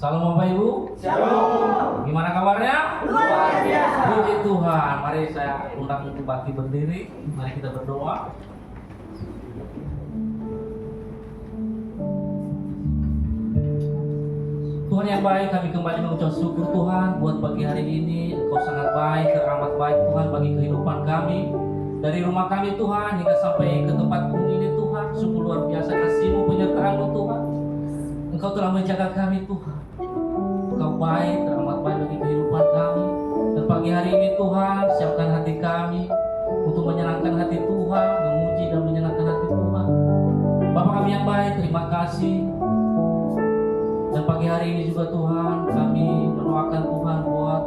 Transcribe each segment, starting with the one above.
Salam Bapak Ibu. Shalom. Gimana kabarnya? Luar biasa. Puji Tuhan. Mari saya undang untuk bangkit berdiri. Mari kita berdoa. Tuhan yang baik, kami kembali mengucap syukur Tuhan buat pagi hari ini. Engkau sangat baik, teramat baik Tuhan bagi kehidupan kami. Dari rumah kami Tuhan hingga sampai ke tempat ini Tuhan. Sungguh luar biasa kasih-Mu, penyertaan-Mu Tuhan. Engkau telah menjaga kami Tuhan. Engkau baik, teramat baik bagi kehidupan kami. Dan pagi hari ini Tuhan, siapkan hati kami untuk menyenangkan hati Tuhan, memuji dan menyenangkan hati Tuhan. Bapa kami yang baik, terima kasih. Dan pagi hari ini juga Tuhan, kami mendoakan Tuhan buat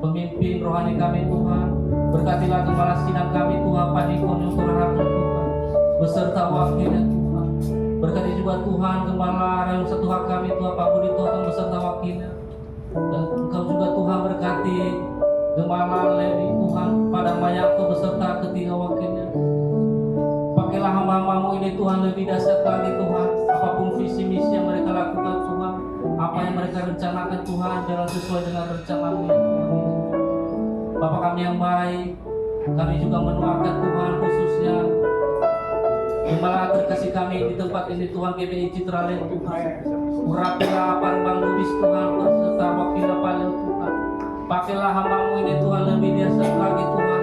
pemimpin rohani kami Tuhan. Berkatilah gembala sidang kami Tuhan, Pak Nikon yang terharap Tuhan, beserta wakilnya Tuhan. Berkati juga Tuhan gembala Rayung Satu Hak kami Tuhan, Pak Budi Tuhan beserta wakilnya. Dan Engkau juga Tuhan berkati gembala Lewi Tuhan, pada Mayako beserta ketiga wakilnya. Pakailah hamba-Hamba-Mu ini Tuhan lebih dahsyat lagi Tuhan. Apapun visi misi yang mereka lakukan Tuhan, apa yang mereka rencanakan Tuhan, jalan sesuai dengan rencana-Mu ya Tuhan. Bapa kami yang baik, kami juga mendoakan Tuhan khususnya gembala terkasih kami di tempat ini Tuhan, GBI Citraland Tuhan. Urapilah Parbang Lubis Tuhan beserta wakilnya Paleo Tuhan. Pakailah hamba-Mu ini Tuhan lebih dahsyat lagi Tuhan.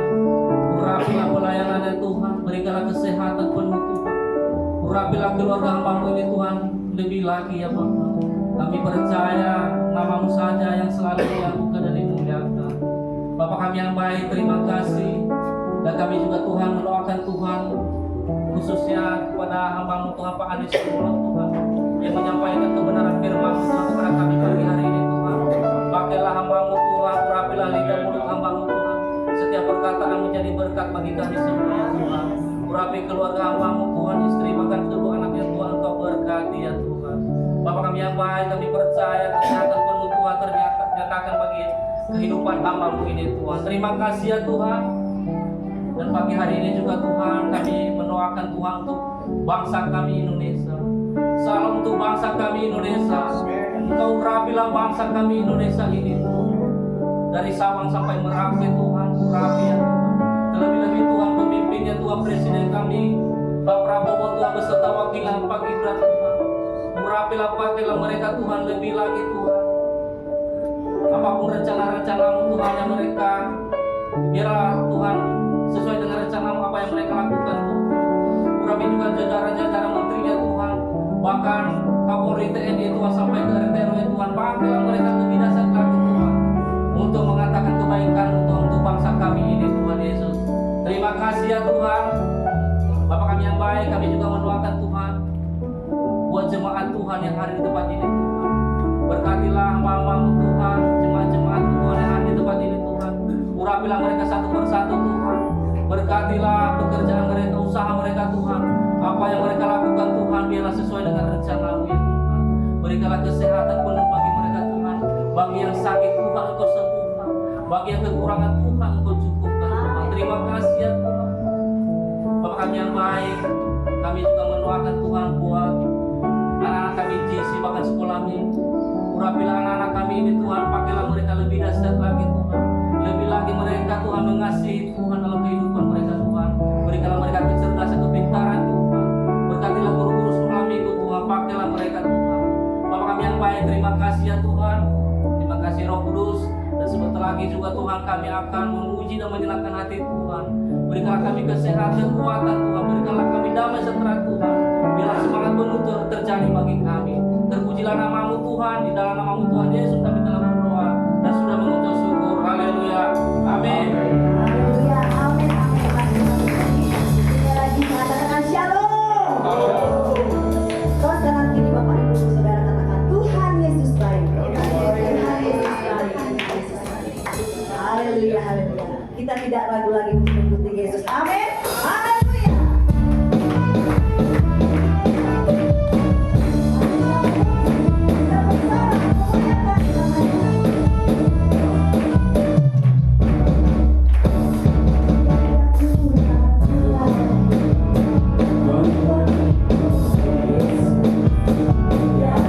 Urapilah pelayanannya Tuhan, berikanlah kesehatan penuh Tuhan. Urapilah keluarga hamba-Mu ini Tuhan lebih lagi ya Bapa. Kami percaya nama-Mu saja yang selalu dilakukan dan dimuliakan. Bapa kami yang baik, terima kasih. Dan kami juga Tuhan mendoakan Tuhan khususnya kepada hamba-Mu Tuhan Pak Anies Tuhan yang menyampaikan kebenaran firman-Mu Tuhan kepada kami pagi hari ini Tuhan. Pakailah hamba-Mu Tuhan, urapilah lidah mulut hamba-Mu Tuhan. Setiap perkataan menjadi berkat bagi kami semua ya Tuhan. Urapi keluarga hamba-Mu Tuhan, istri bahkan kedua anaknya Tuhan, Engkau berkati ya Tuhan. Bapak kami yang baik, kami percaya kesehatan penuh Tuhan ternyatakan bagi kehidupan hamba-Mu ini Tuhan. Terima kasih ya Tuhan. Dan pagi hari ini juga Tuhan, kami mendoakan Tuhan untuk bangsa kami Indonesia. Salam untuk bangsa kami Indonesia. Engkau urapilah bangsa kami Indonesia ini Tuhan. Dari Sabang sampai Merauke Tuhan, urapi ya Tuhan. Terlebih-lebih Tuhan pemimpinnya Tuhan, Presiden kami Pak Prabowo Tuhan beserta wakilnya Pak Gibran Tuhan. Urapilah pakailah mereka Tuhan lebih lagi Tuhan. Apapun rencana-rencana-Mu Tuhan yang mereka, biarlah Tuhan sesuai dengan rencana-Mu apa yang mereka lakukan Tuhan. Urapi juga jajaran-jajaran menterinya Tuhan, bahkan Kapolri TNI Tuhan sampai ke RT RW Tuhan, pakailah mereka lebih dahsyat lagi Tuhan untuk mengatakan kebaikan untuk bangsa kami ini Tuhan Yesus. Terima kasih ya Tuhan. Bapak kami yang baik, kami juga mendoakan Tuhan buat jemaat Tuhan yang hari di tempat ini Tuhan. Berkatilah hamba-hamba-Mu Tuhan, jemaat-jemaat Tuhan yang ada di tempat ini Tuhan. Urapilah mereka satu persatu Tuhan. Berkatilah pekerjaan mereka, usaha mereka Tuhan. Apa yang mereka lakukan Tuhan, biarlah sesuai dengan rencana-Mu ya Tuhan. Berikanlah kesehatan penuh bagi mereka Tuhan. Bagi yang sakit Tuhan, Engkau sembuhkan. Bagi yang kekurangan Tuhan, Engkau cukupkan Tuhan. Terima kasih ya Tuhan. Bapak kami yang baik, kami juga mendoakan Tuhan buat anak-anak kami JC bahkan sekolah minggu. Urapilah anak-anak kami ini Tuhan, pakailah mereka lebih dahsyat lagi Tuhan. Lebih lagi mereka Tuhan mengasihi Tuhan dalam kehidupan mereka Tuhan. Berikanlah mereka kecerdasan, kepintaran Tuhan. Berkatilah guru-guru sekolah minggu Tuhan, pakailah mereka Tuhan. Bapak kami yang baik, terima kasih ya Tuhan. Terima kasih Roh Kudus. Dan sebentar lagi juga Tuhan kami akan memuji dan menyenangkan hati Tuhan. Berikanlah kami kesehatan, kekuatan Tuhan. Berikanlah kami damai sejahtera Tuhan. Biarlah semangat penuh terjadi bagi kami. Terpujilah nama-Mu Tuhan. Di dalam nama-Mu Tuhan Yesus kami telah berdoa dan sudah mengucap syukur. Haleluya. Amin. Haleluya. Amin. Amin. Kita lagi mengatakan shalom. Terus dalam ini Bapak Ibu Saudara katakan Tuhan Yesus baik. Tuhan Yesus baik. Haleluya. Haleluya. Kita tidak ragu lagi untuk mengikuti Yesus. Amin. Haleluya. Yeah.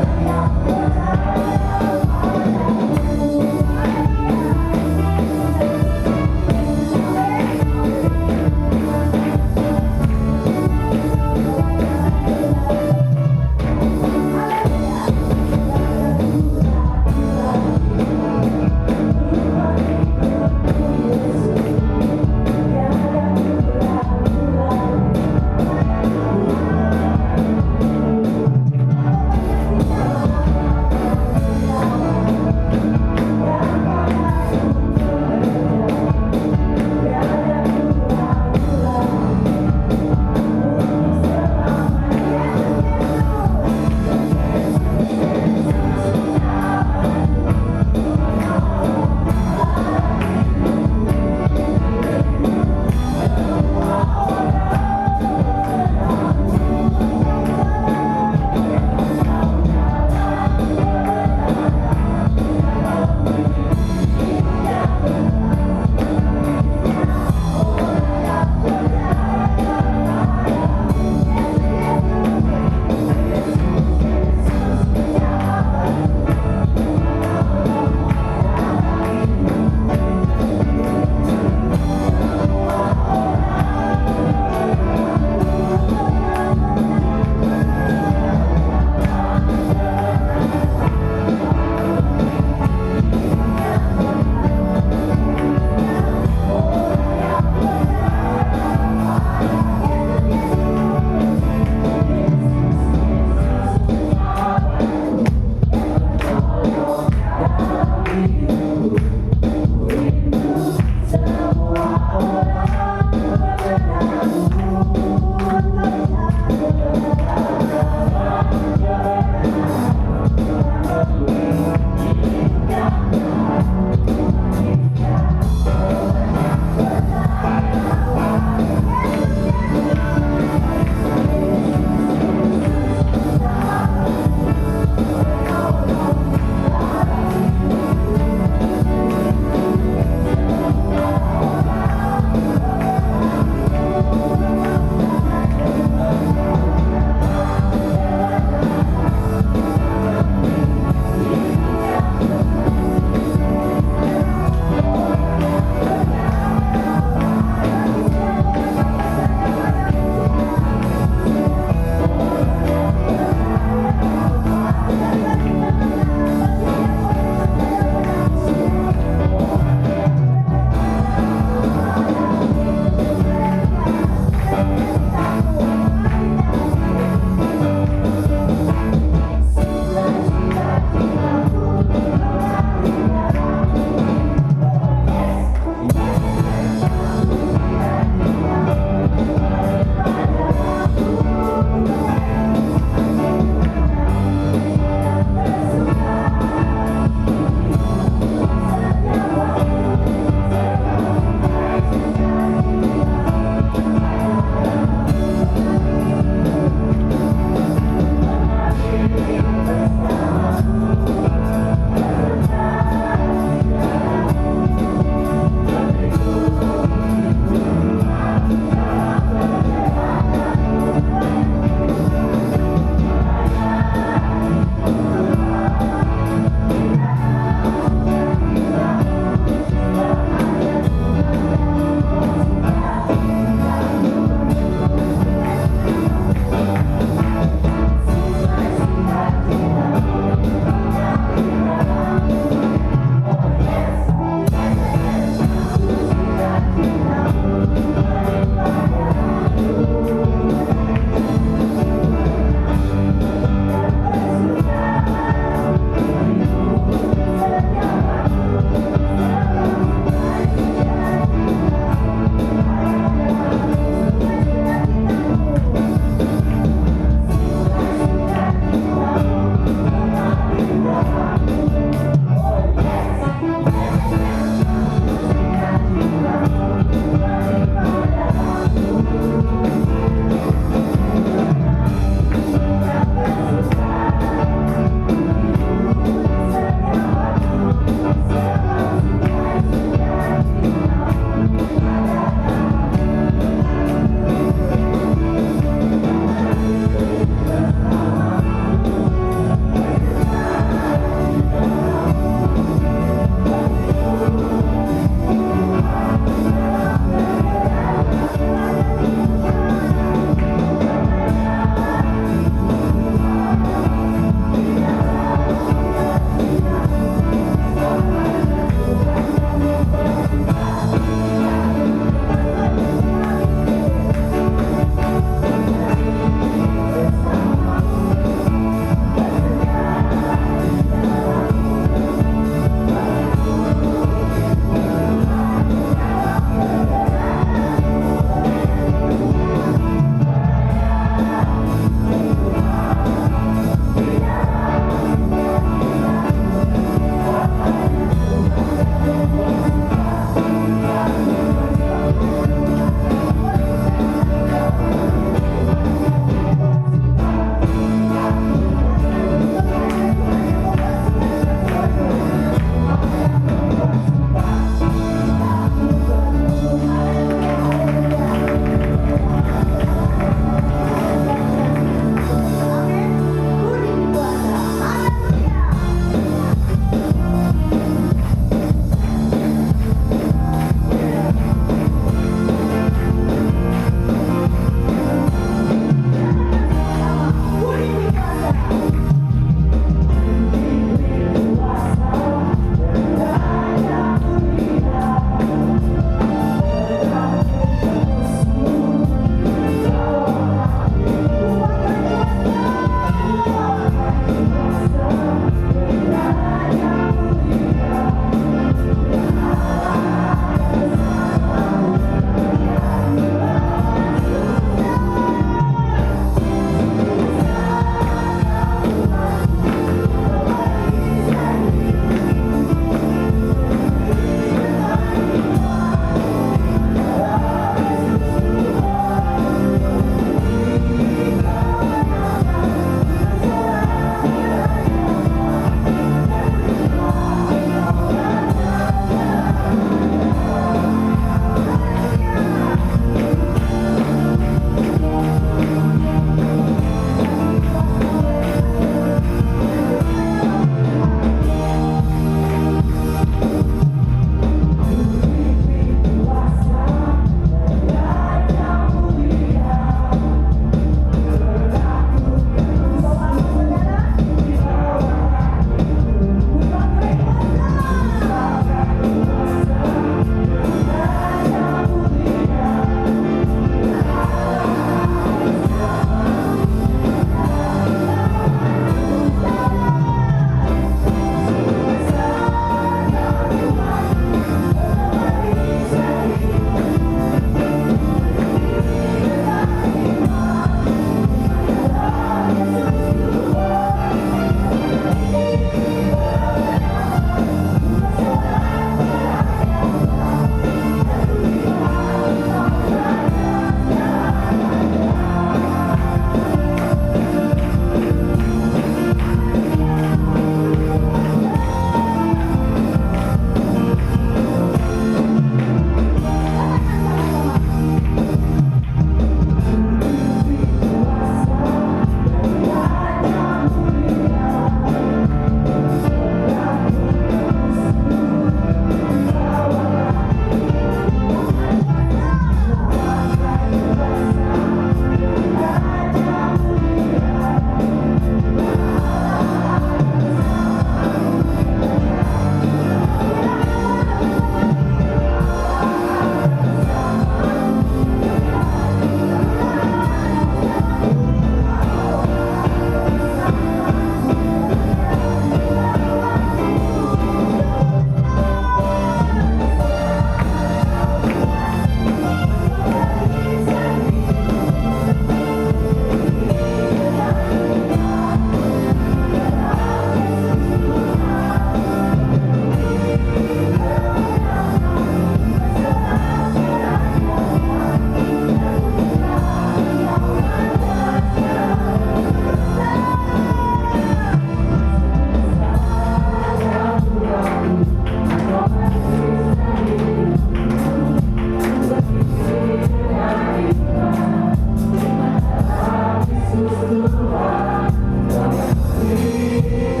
Yesus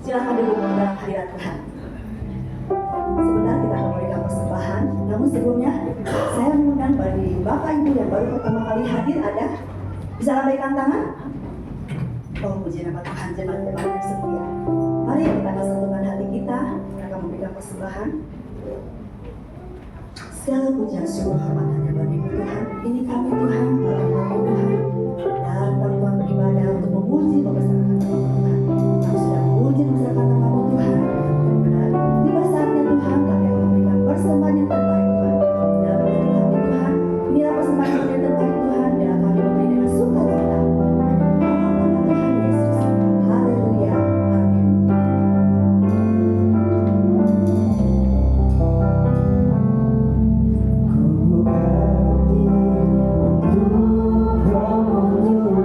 Silakan duduk dalam hadirat Tuhan. Sebentar kita akan memberikan persembahan. Namun sebelumnya, saya mengundang bagi Bapak Ibu yang baru pertama kali hadir ada. Bisa lambaikan tangan? Oh, puji nama Tuhan, jemaat-jemaat yang setia. Mari kita satukan hati kita, kita akan memberikan persembahan. Segala pujian syukur hormat hanya bagi Tuhan. Ini kami Tuhan, para kami Tuhan. Dan Tuhan beribadah untuk memuji membesarkan nama Tuhan. Kami sudah memuji membesarkan nama Tuhan. Benar, tiba saatnya Tuhan kami akan memberikan persembahan yang terbaik Tuhan. Dalam hati kami Tuhan, inilah persembahan yang terbaik Tuhan. Dan kami memberi dengan sukacita. Tuhan Yesus. Haleluya. Amin. Ku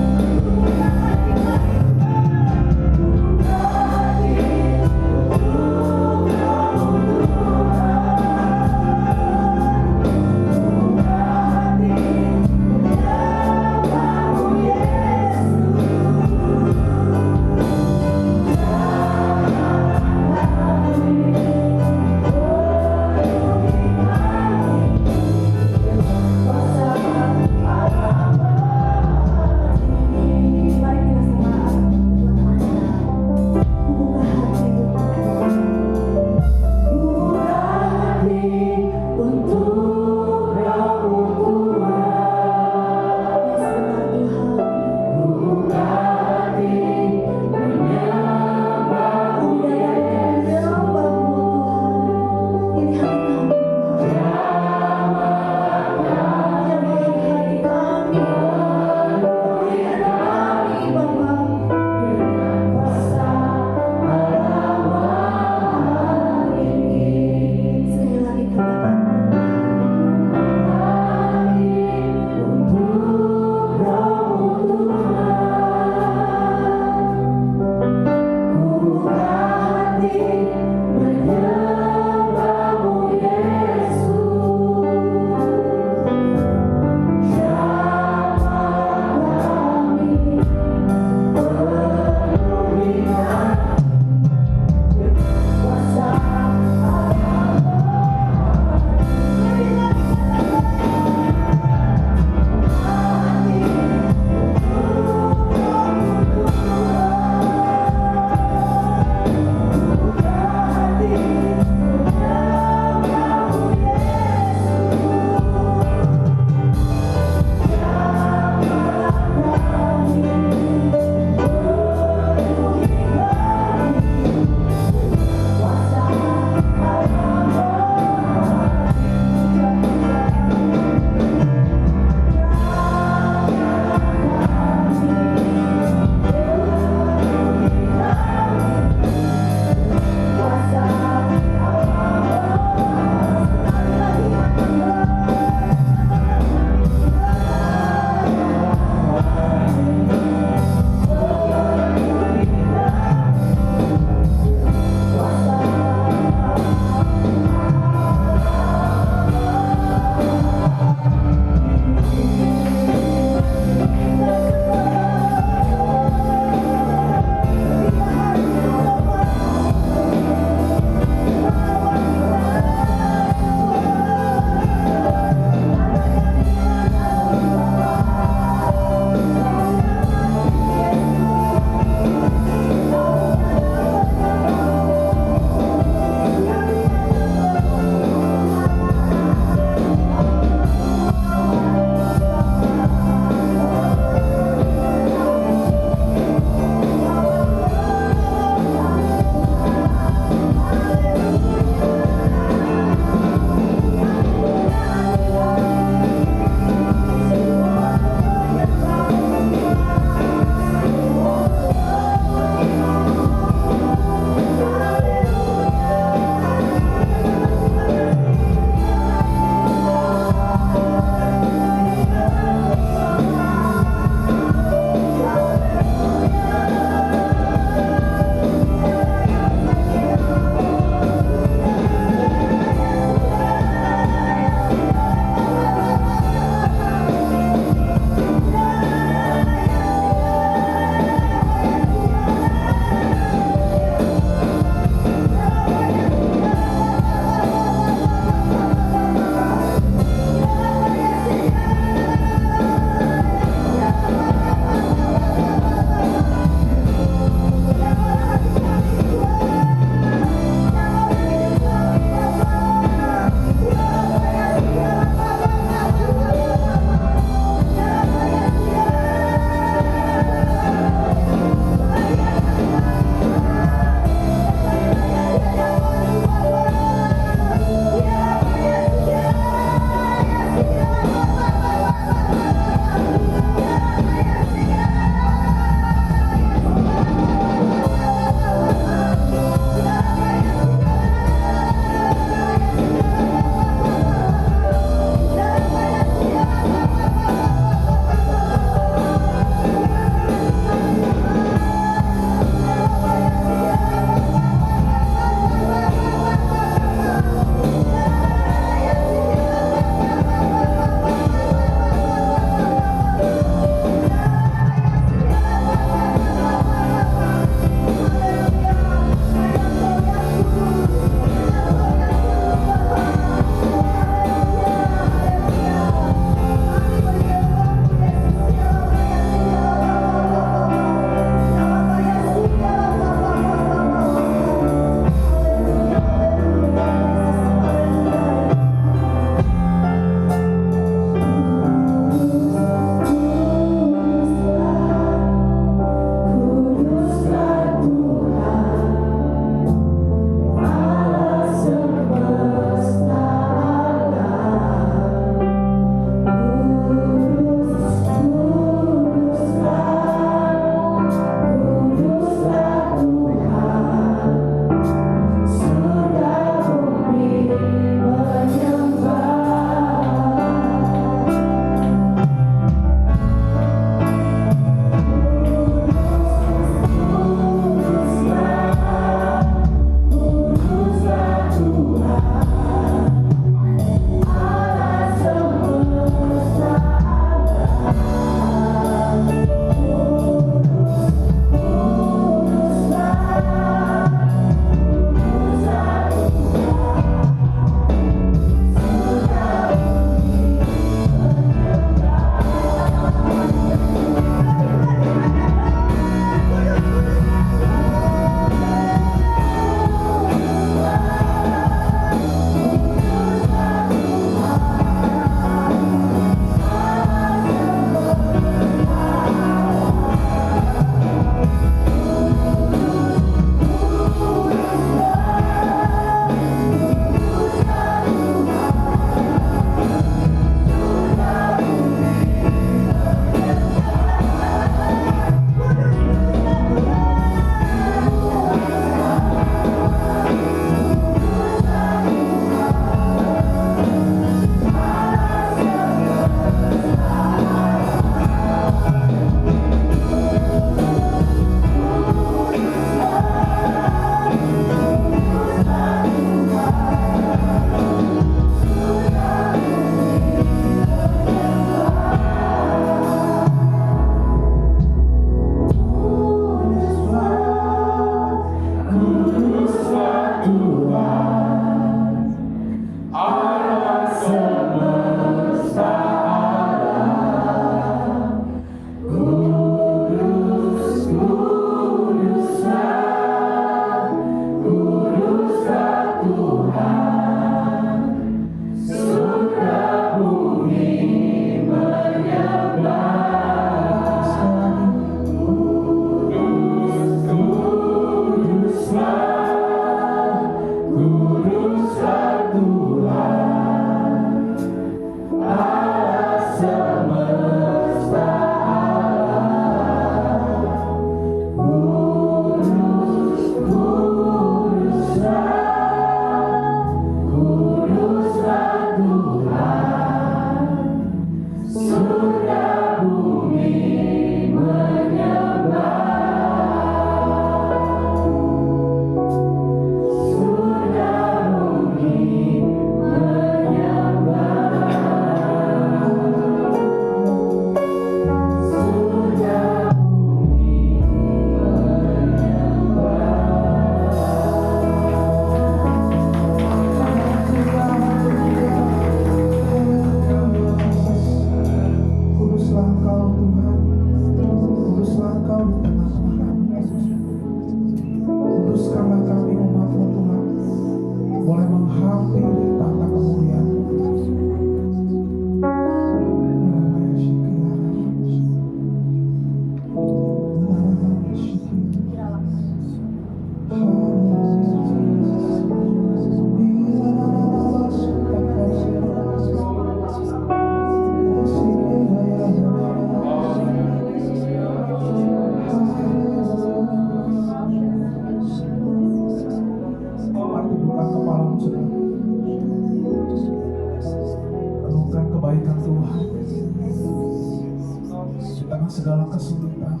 Segala kesulitan,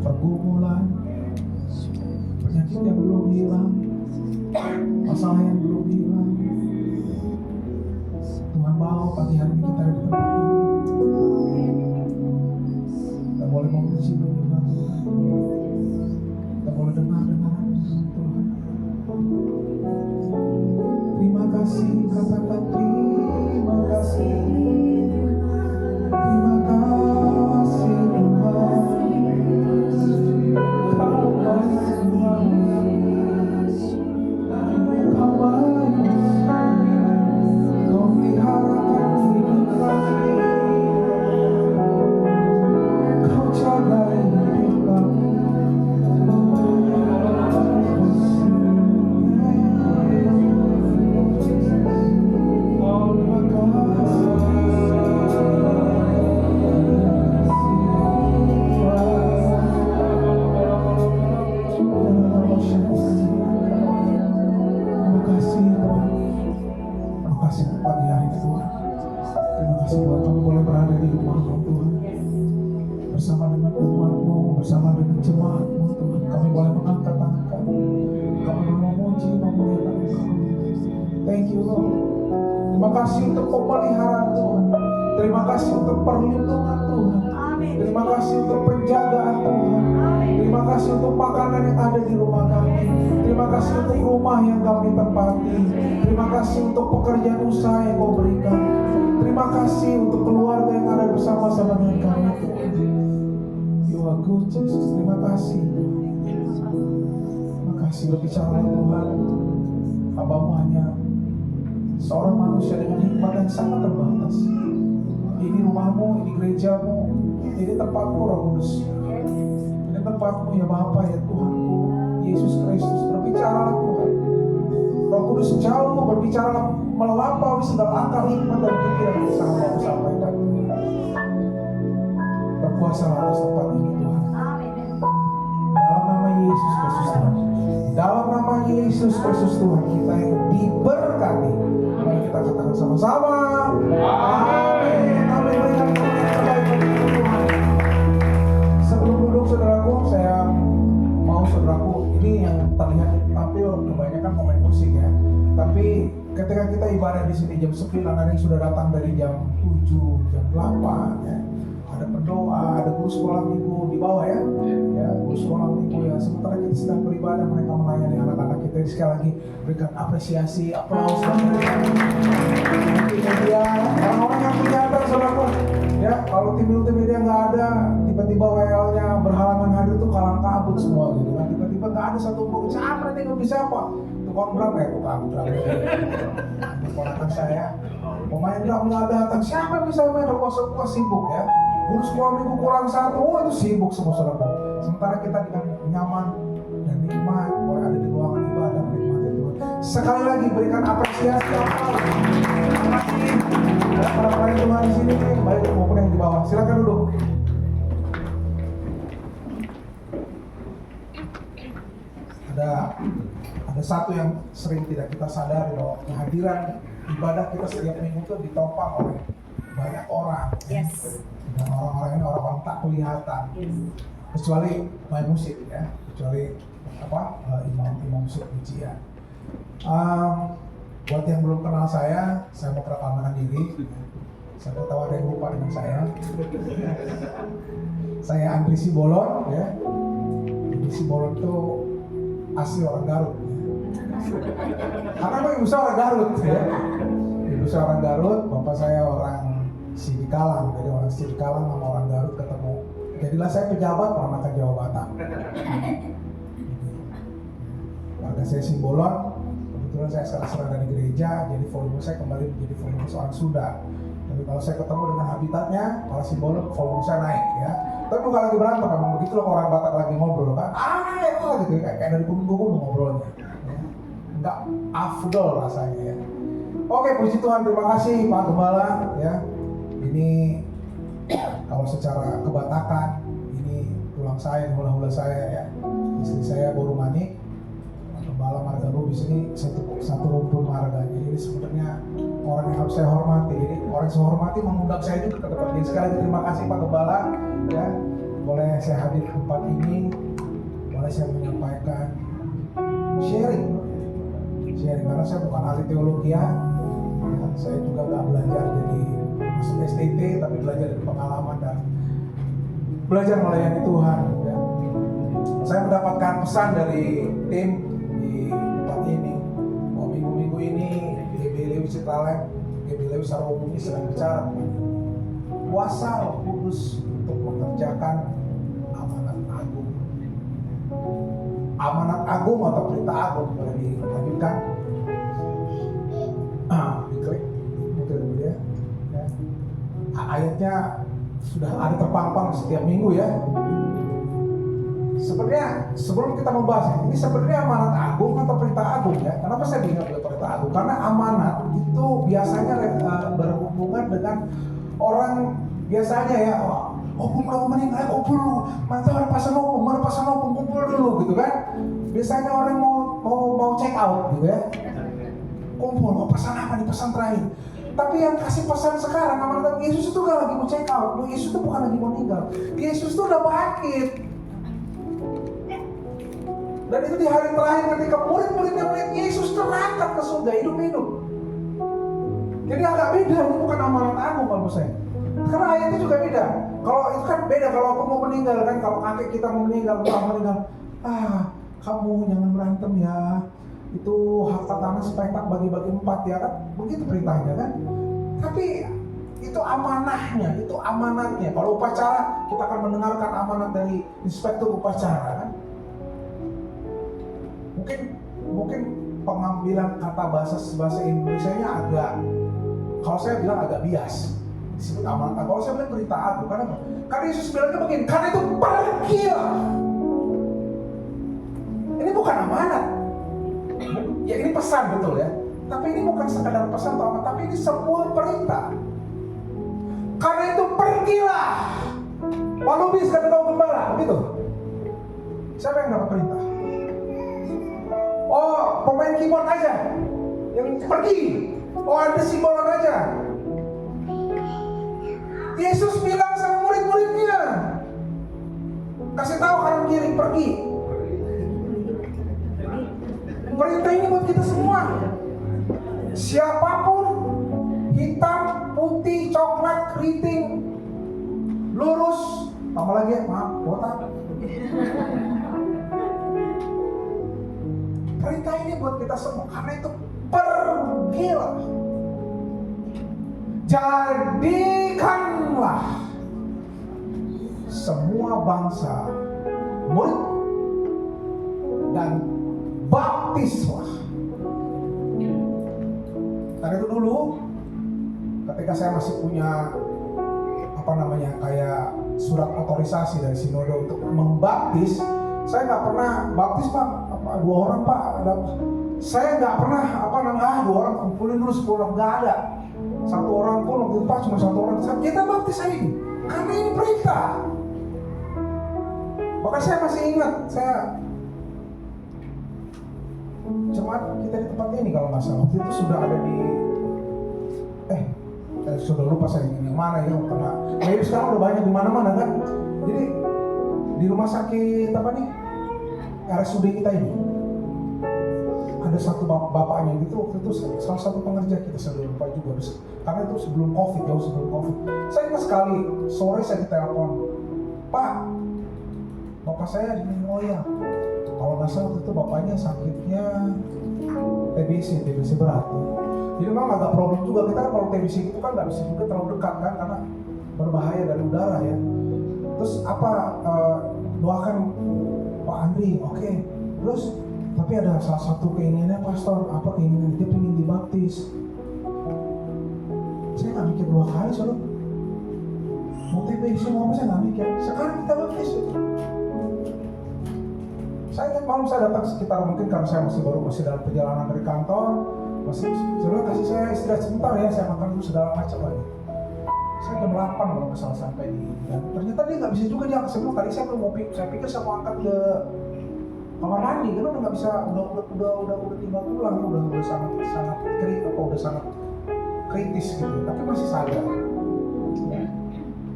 pergumulan, penyakit yang belum hilang, masalah yang belum hilang. Tuhan mau pagi hari ini kita ada di tempat ini. Kita boleh memuji menyembah Tuhan. Kita boleh dengar Tuhan. Terima kasih, katakan terima kasih. Terima kasih Tuhan, Kau baik Tuhan, Kau baik, Kau pelihara hidup kami, Kau jaga hidup kami. Bersama dengan umat-Mu, bersama dengan jemaat-Mu Tuhan, kami boleh mengangkat tangan kami, kami memuji, memuliakan Engkau. Thank you Lord. Terima kasih untuk pemeliharaan Tuhan, terima kasih untuk perlindungan Tuhan, terima kasih untuk penjagaan Tuhan, terima kasih untuk makanan yang ada di rumah kami, terima kasih untuk rumah yang kami tempati, terima kasih untuk pekerjaan usaha yang Kau berikan, terima kasih untuk keluarga yang ada bersama-sama dengan kami Tuhan. You are good Jesus, terima kasih. Terima kasih, berbicara Tuhan. Hamba-Mu hanya seorang manusia dengan hikmat yang sangat terbatas. Ini rumah-Mu, ini gereja-Mu, ini tempat-Mu Roh Kudus. Ini tempat-Mu ya Bapa ya Tuhanku Yesus Kristus. Berbicaralah Tuhan. Roh Kudus jauh berbicara melampaui segala akal hikmat dan pikiran yang bisa Hamba-Mu sampaikan. Berkuasa atas tempat ini Tuhan. Dalam nama Yesus Kristus Tuhan. Dalam nama Yesus Kristus Tuhan, kita yang diberkati. Mari kita katakan sama-sama. Amin. Amin. Berikan Tuhan yang terbaik bagi Tuhan. Sebelum duduk saudaraku, saya mau saudaraku, ini yang terlihat tampil kebanyakan pemain musik ya. Tapi ketika kita ibadah di sini jam 9, ada yang sudah datang dari jam 7, jam 8 ya. Ada pendoa, ada guru sekolah minggu di bawah ya, guru sekolah minggu ya. Sementara kita sedang beribadah, mereka melayani anak-anak kita. Sekali lagi berikan apresiasi, aplaus bagi media, orang-orang yang kelihatan saudaraku. Ya, kalau tim multimedia nggak ada, tiba-tiba WL-nya berhalangan hadir tuh kalang kabut semua gitu kan. Tiba-tiba nggak ada satu pun. Siapa nanti nggak bisa apa? Tukang drum ya, tukang drum. Ponakan saya, pemain drum nggak datang. Siapa yang bisa main? Semua sibuk ya. Guru sekolah minggu kurang satu, itu sibuk semua saudara. Sementara kita dengan nyaman dan nikmat, boleh ada di ruangan ibadah menikmati Tuhan. Sekali lagi berikan apresiasi terima kasih para Tuhan di sini, baik maupun yang di bawah. Silakan duduk. Ada satu yang sering tidak kita sadari bahwa kehadiran ibadah kita setiap minggu itu ditopang oleh banyak orang. Yes. Dan orang-orang ini orang-orang tak kelihatan. Yes. Kecuali main musik ya, kecuali imam musik pujian. Buat yang belum kenal saya mau perkenalkan diri. Saya tahu ada yang lupa dengan saya. Saya Andri Simbolon ya. Andri Simbolon itu asli orang Garut. Karena ibu saya orang Garut ya. Ibu saya orang Garut, bapak saya orang Sidikalang. Jadi orang Sidikalang sama orang Garut ketemu. Jadilah saya pejabat peranakan Jawa Batak. Warga saya Simbolon. Kebetulan saya sekarang serah dari gereja, jadi volume saya kembali menjadi volume seorang Sunda. Tapi kalau saya ketemu dengan habitatnya, kalau Simbolon, volume saya naik ya. Tapi bukan lagi berantem, memang begitu loh orang Batak lagi ngobrol kan. Gitu kayak dari gunung-gunung ngobrolnya. Ya. Enggak afdol rasanya ya. Oke, puji Tuhan, terima kasih Pak Gembala ya. Ini kalau secara kebatakan, ini tulang saya, hula-hula saya ya. Istri saya Boru Manik. Gembala Marga Lubis ini satu rumpun marganya. Jadi sebenarnya orang yang harus saya hormati. Jadi orang yang saya hormati mengundang saya juga ke tempat ini. Sekali lagi terima kasih Pak Gembala ya. Boleh saya hadir di tempat ini. Boleh saya menyampaikan sharing karena saya bukan ahli teologi ya. Saya juga nggak belajar jadi masuk STT, tapi belajar dari pengalaman dan belajar melayani Tuhan ya. Saya mendapatkan pesan dari tim di tempat ini bahwa minggu-minggu ini GB Lewi Citralem, GB Lewi secara umumnya sedang bicara kuasa Roh Kudus untuk mengerjakan amanat agung atau perintah agung. Boleh dilanjutkan. Diklik dulu ya. Ayatnya sudah ada terpampang setiap minggu ya. Sebenarnya sebelum kita membahas ini sebenarnya amanat agung atau perintah agung ya. Kenapa saya bilang perintah agung? Karena amanat itu biasanya berhubungan dengan orang biasanya ya. Opung mau meninggal, opung lu, mantap ada pasan opung, kumpul dulu gitu kan. Biasanya orang mau check out gitu ya. Kumpul, mau pesan apa nih, pesan terakhir. Tapi yang kasih pesan sekarang, amanat Yesus itu gak lagi mau check out. Yesus itu bukan lagi mau meninggal. Yesus itu udah bangkit. Dan itu di hari terakhir ketika murid-muridnya melihat Yesus terangkat ke surga hidup-hidup. Jadi agak beda, ini bukan amanat agung kalau saya. Karena ayatnya juga beda. Kalau itu kan beda, kalau aku mau meninggal kan, kalau kakek kita mau meninggal, kamu jangan berantem ya. Itu harta tanah sepetak bagi-bagi 4 ya kan, begitu perintahnya kan. Tapi itu amanahnya, itu amanatnya. Kalau upacara, kita akan mendengarkan amanat dari inspektur upacara kan. Mungkin pengambilan kata bahasa Indonesianya agak, kalau saya bilang agak bias. Disebut amanat. Kalau saya bilang berita agung, karena Yesus bilangnya begini, karena itu pergilah. Ini bukan amanat. Ya ini pesan betul ya. Tapi ini bukan sekadar pesan atau amanat, tapi ini sebuah perintah. Karena itu pergilah. Pak Lubis kata kau gembala, begitu. Siapa yang dapat perintah? Oh, pemain keyboard aja yang pergi. Oh, ada Simbolon aja. Yesus bilang sama murid-muridnya, kasih tahu kanan kiri, pergi. Perintah ini buat kita semua. Siapapun, hitam, putih, coklat, keriting, lurus, tambah lagi ya, maaf, botak. Perintah ini buat kita semua, karena itu pergilah. Jadikanlah semua bangsa murid dan baptislah. Karena itu dulu ketika saya masih punya kayak surat otorisasi dari sinode untuk membaptis, saya nggak pernah baptis Pak, 2 orang Pak. Saya nggak pernah 2 orang kumpulin dulu 10 orang, nggak ada. 1 orang pun waktu itu Pak, cuma 1 orang. Kita baptis aja ini, karena ini perintah. Bahkan saya masih ingat, jemaat kita di tempat ini kalau nggak salah, waktu itu sudah ada di sudah lupa saya yang mana ya, karena kayak sekarang udah banyak di mana-mana kan. Jadi di rumah sakit apa nih, RSUD kita ini ada satu bapaknya gitu, waktu itu salah satu pengerja kita, saya lupa juga, karena itu sebelum COVID, jauh sebelum COVID. Saya ingat sekali, sore saya ditelepon, Pak, bapak saya di oh ya, kalau nggak salah waktu itu bapaknya sakitnya TBC berat. Jadi memang agak problem juga, kita kan kalau TBC itu kan nggak bisa juga terlalu dekat kan, karena berbahaya dari udara ya. Terus apa, doakan Pak Andri, oke. Terus tapi ada salah satu keinginannya pastor, apa keinginan dia pengen dibaptis. Saya nggak mikir dua kali soalnya mau TBC mau apa, saya nggak mikir. Sekarang kita baptis. Saya kan malam saya datang sekitar, mungkin karena saya masih dalam perjalanan dari kantor, masih sebenarnya kasih saya istirahat sebentar ya, saya makan dulu segala macam lagi. Saya jam 8 kalau nggak salah sampai di, dan ternyata dia nggak bisa juga dia sebelum tadi saya belum mau saya pikir saya mau angkat ke kamar mandi, karena udah nggak bisa, udah tinggal tulang, udah sangat kritis gitu, tapi masih sadar.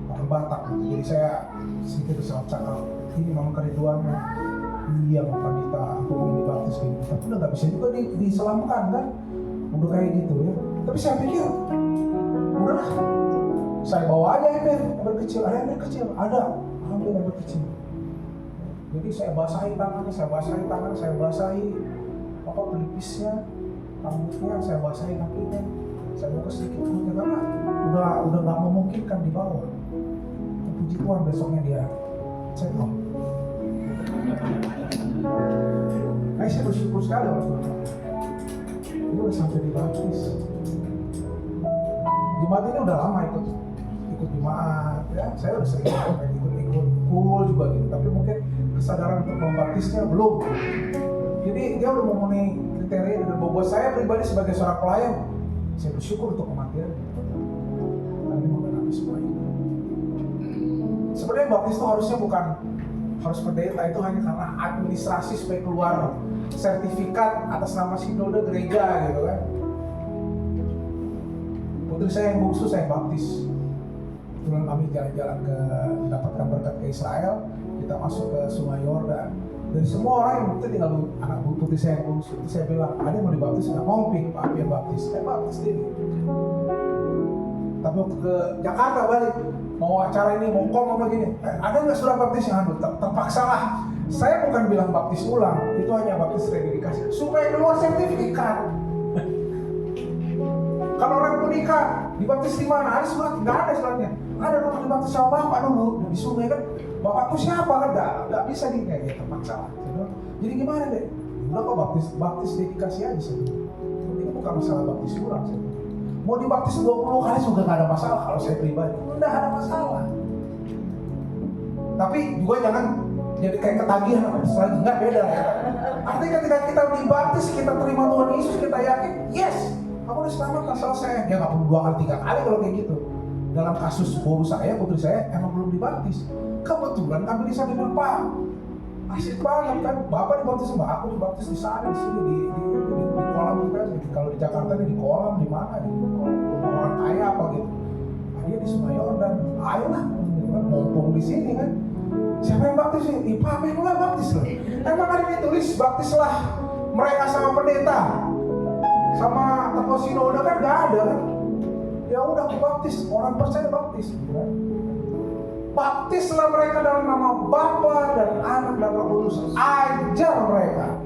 Makan Batak gitu. Jadi saya sedikit bercakap, ini memang keriduannya. Iya Bapak Dita, aku ingin dibaptis gitu. Tapi udah nggak bisa juga diselamatkan kan, udah kayak gitu ya. Tapi saya pikir, udahlah, saya bawa aja ember kecil, ada ember kecil, ada, ambil ember kecil. Jadi saya basahi tangannya, saya basahi apa pelipisnya, rambutnya, saya basahi kakinya, saya buka sedikit kulitnya karena udah nggak memungkinkan di bawah. Puji Tuhan besoknya dia check out. Saya bersyukur sekali waktu itu. Dia udah sampai dibaptis. Jemaat ini udah lama ikut jemaat ya. Saya udah sering ikut cool juga gitu. Tapi mungkin kesadaran untuk membaptisnya belum. Jadi dia udah memenuhi kriteria, dan buat saya pribadi sebagai seorang pelayan, saya bersyukur untuk kematian. Kami mengenali semua ini. Sebenarnya baptis itu harusnya bukan harus pendeta, itu hanya karena administrasi supaya keluar sertifikat atas nama sinode gereja gitu kan. Putri saya yang bungsu saya baptis. Kemudian kami jalan-jalan ke mendapatkan berkat ke Israel, kita masuk ke Sungai Yordan. Dan semua orang yang bukti tinggal anak putri saya yang bungsu. Itu saya bilang, ada yang mau dibaptis nggak? Mau ping, Pak yang baptis. Saya baptis diri. Tapi waktu ke Jakarta balik, mau acara ini, mau apa gini, ada nggak surat baptis yang anu? Terpaksa lah. Saya bukan bilang baptis ulang, itu hanya baptis rededikasi supaya keluar sertifikat. Kalau orang mau nikah, dibaptis di mana? Ada surat? Nggak ada suratnya. Ada dong dibaptis sama bapak dulu di sungai kan. Bapakku siapa kan? Nggak bisa nih kayak terpaksa lah. Jadi gimana deh? Udah kok baptis dedikasi aja sih. Ini bukan masalah baptis ulang sih. Mau dibaptis 20 kali juga nggak ada masalah kalau saya pribadi. Nggak ada masalah. Tapi juga jangan jadi kayak ketagihan baptis lagi, nggak beda ya. Artinya ketika kita dibaptis, kita terima Tuhan Yesus, kita yakin, yes, aku udah selamat, selesai. Ya nggak perlu 2 kali 3 kali kalau kayak gitu. Dalam kasus baru saya, putri saya emang belum dibaptis. Kebetulan kami bisa bilang, Pak, asik banget kan, Bapak dibaptis sama aku dibaptis di sana, di sini, di kolam kita. Kalau di Jakarta di kolam, di mana, di orang kaya apa gitu. Dia di Sungai Yordan, ayolah, mumpung di sini kan. Siapa yang baptis ini? Papa yang mulai baptis loh. Emang ada ditulis baptislah mereka sama pendeta, sama ketua sinode kan nggak ada kan? Ya udah aku baptis, orang percaya baptis. Kan? Baptislah mereka dalam nama Bapa dan Anak dan Roh Kudus. Ajar mereka.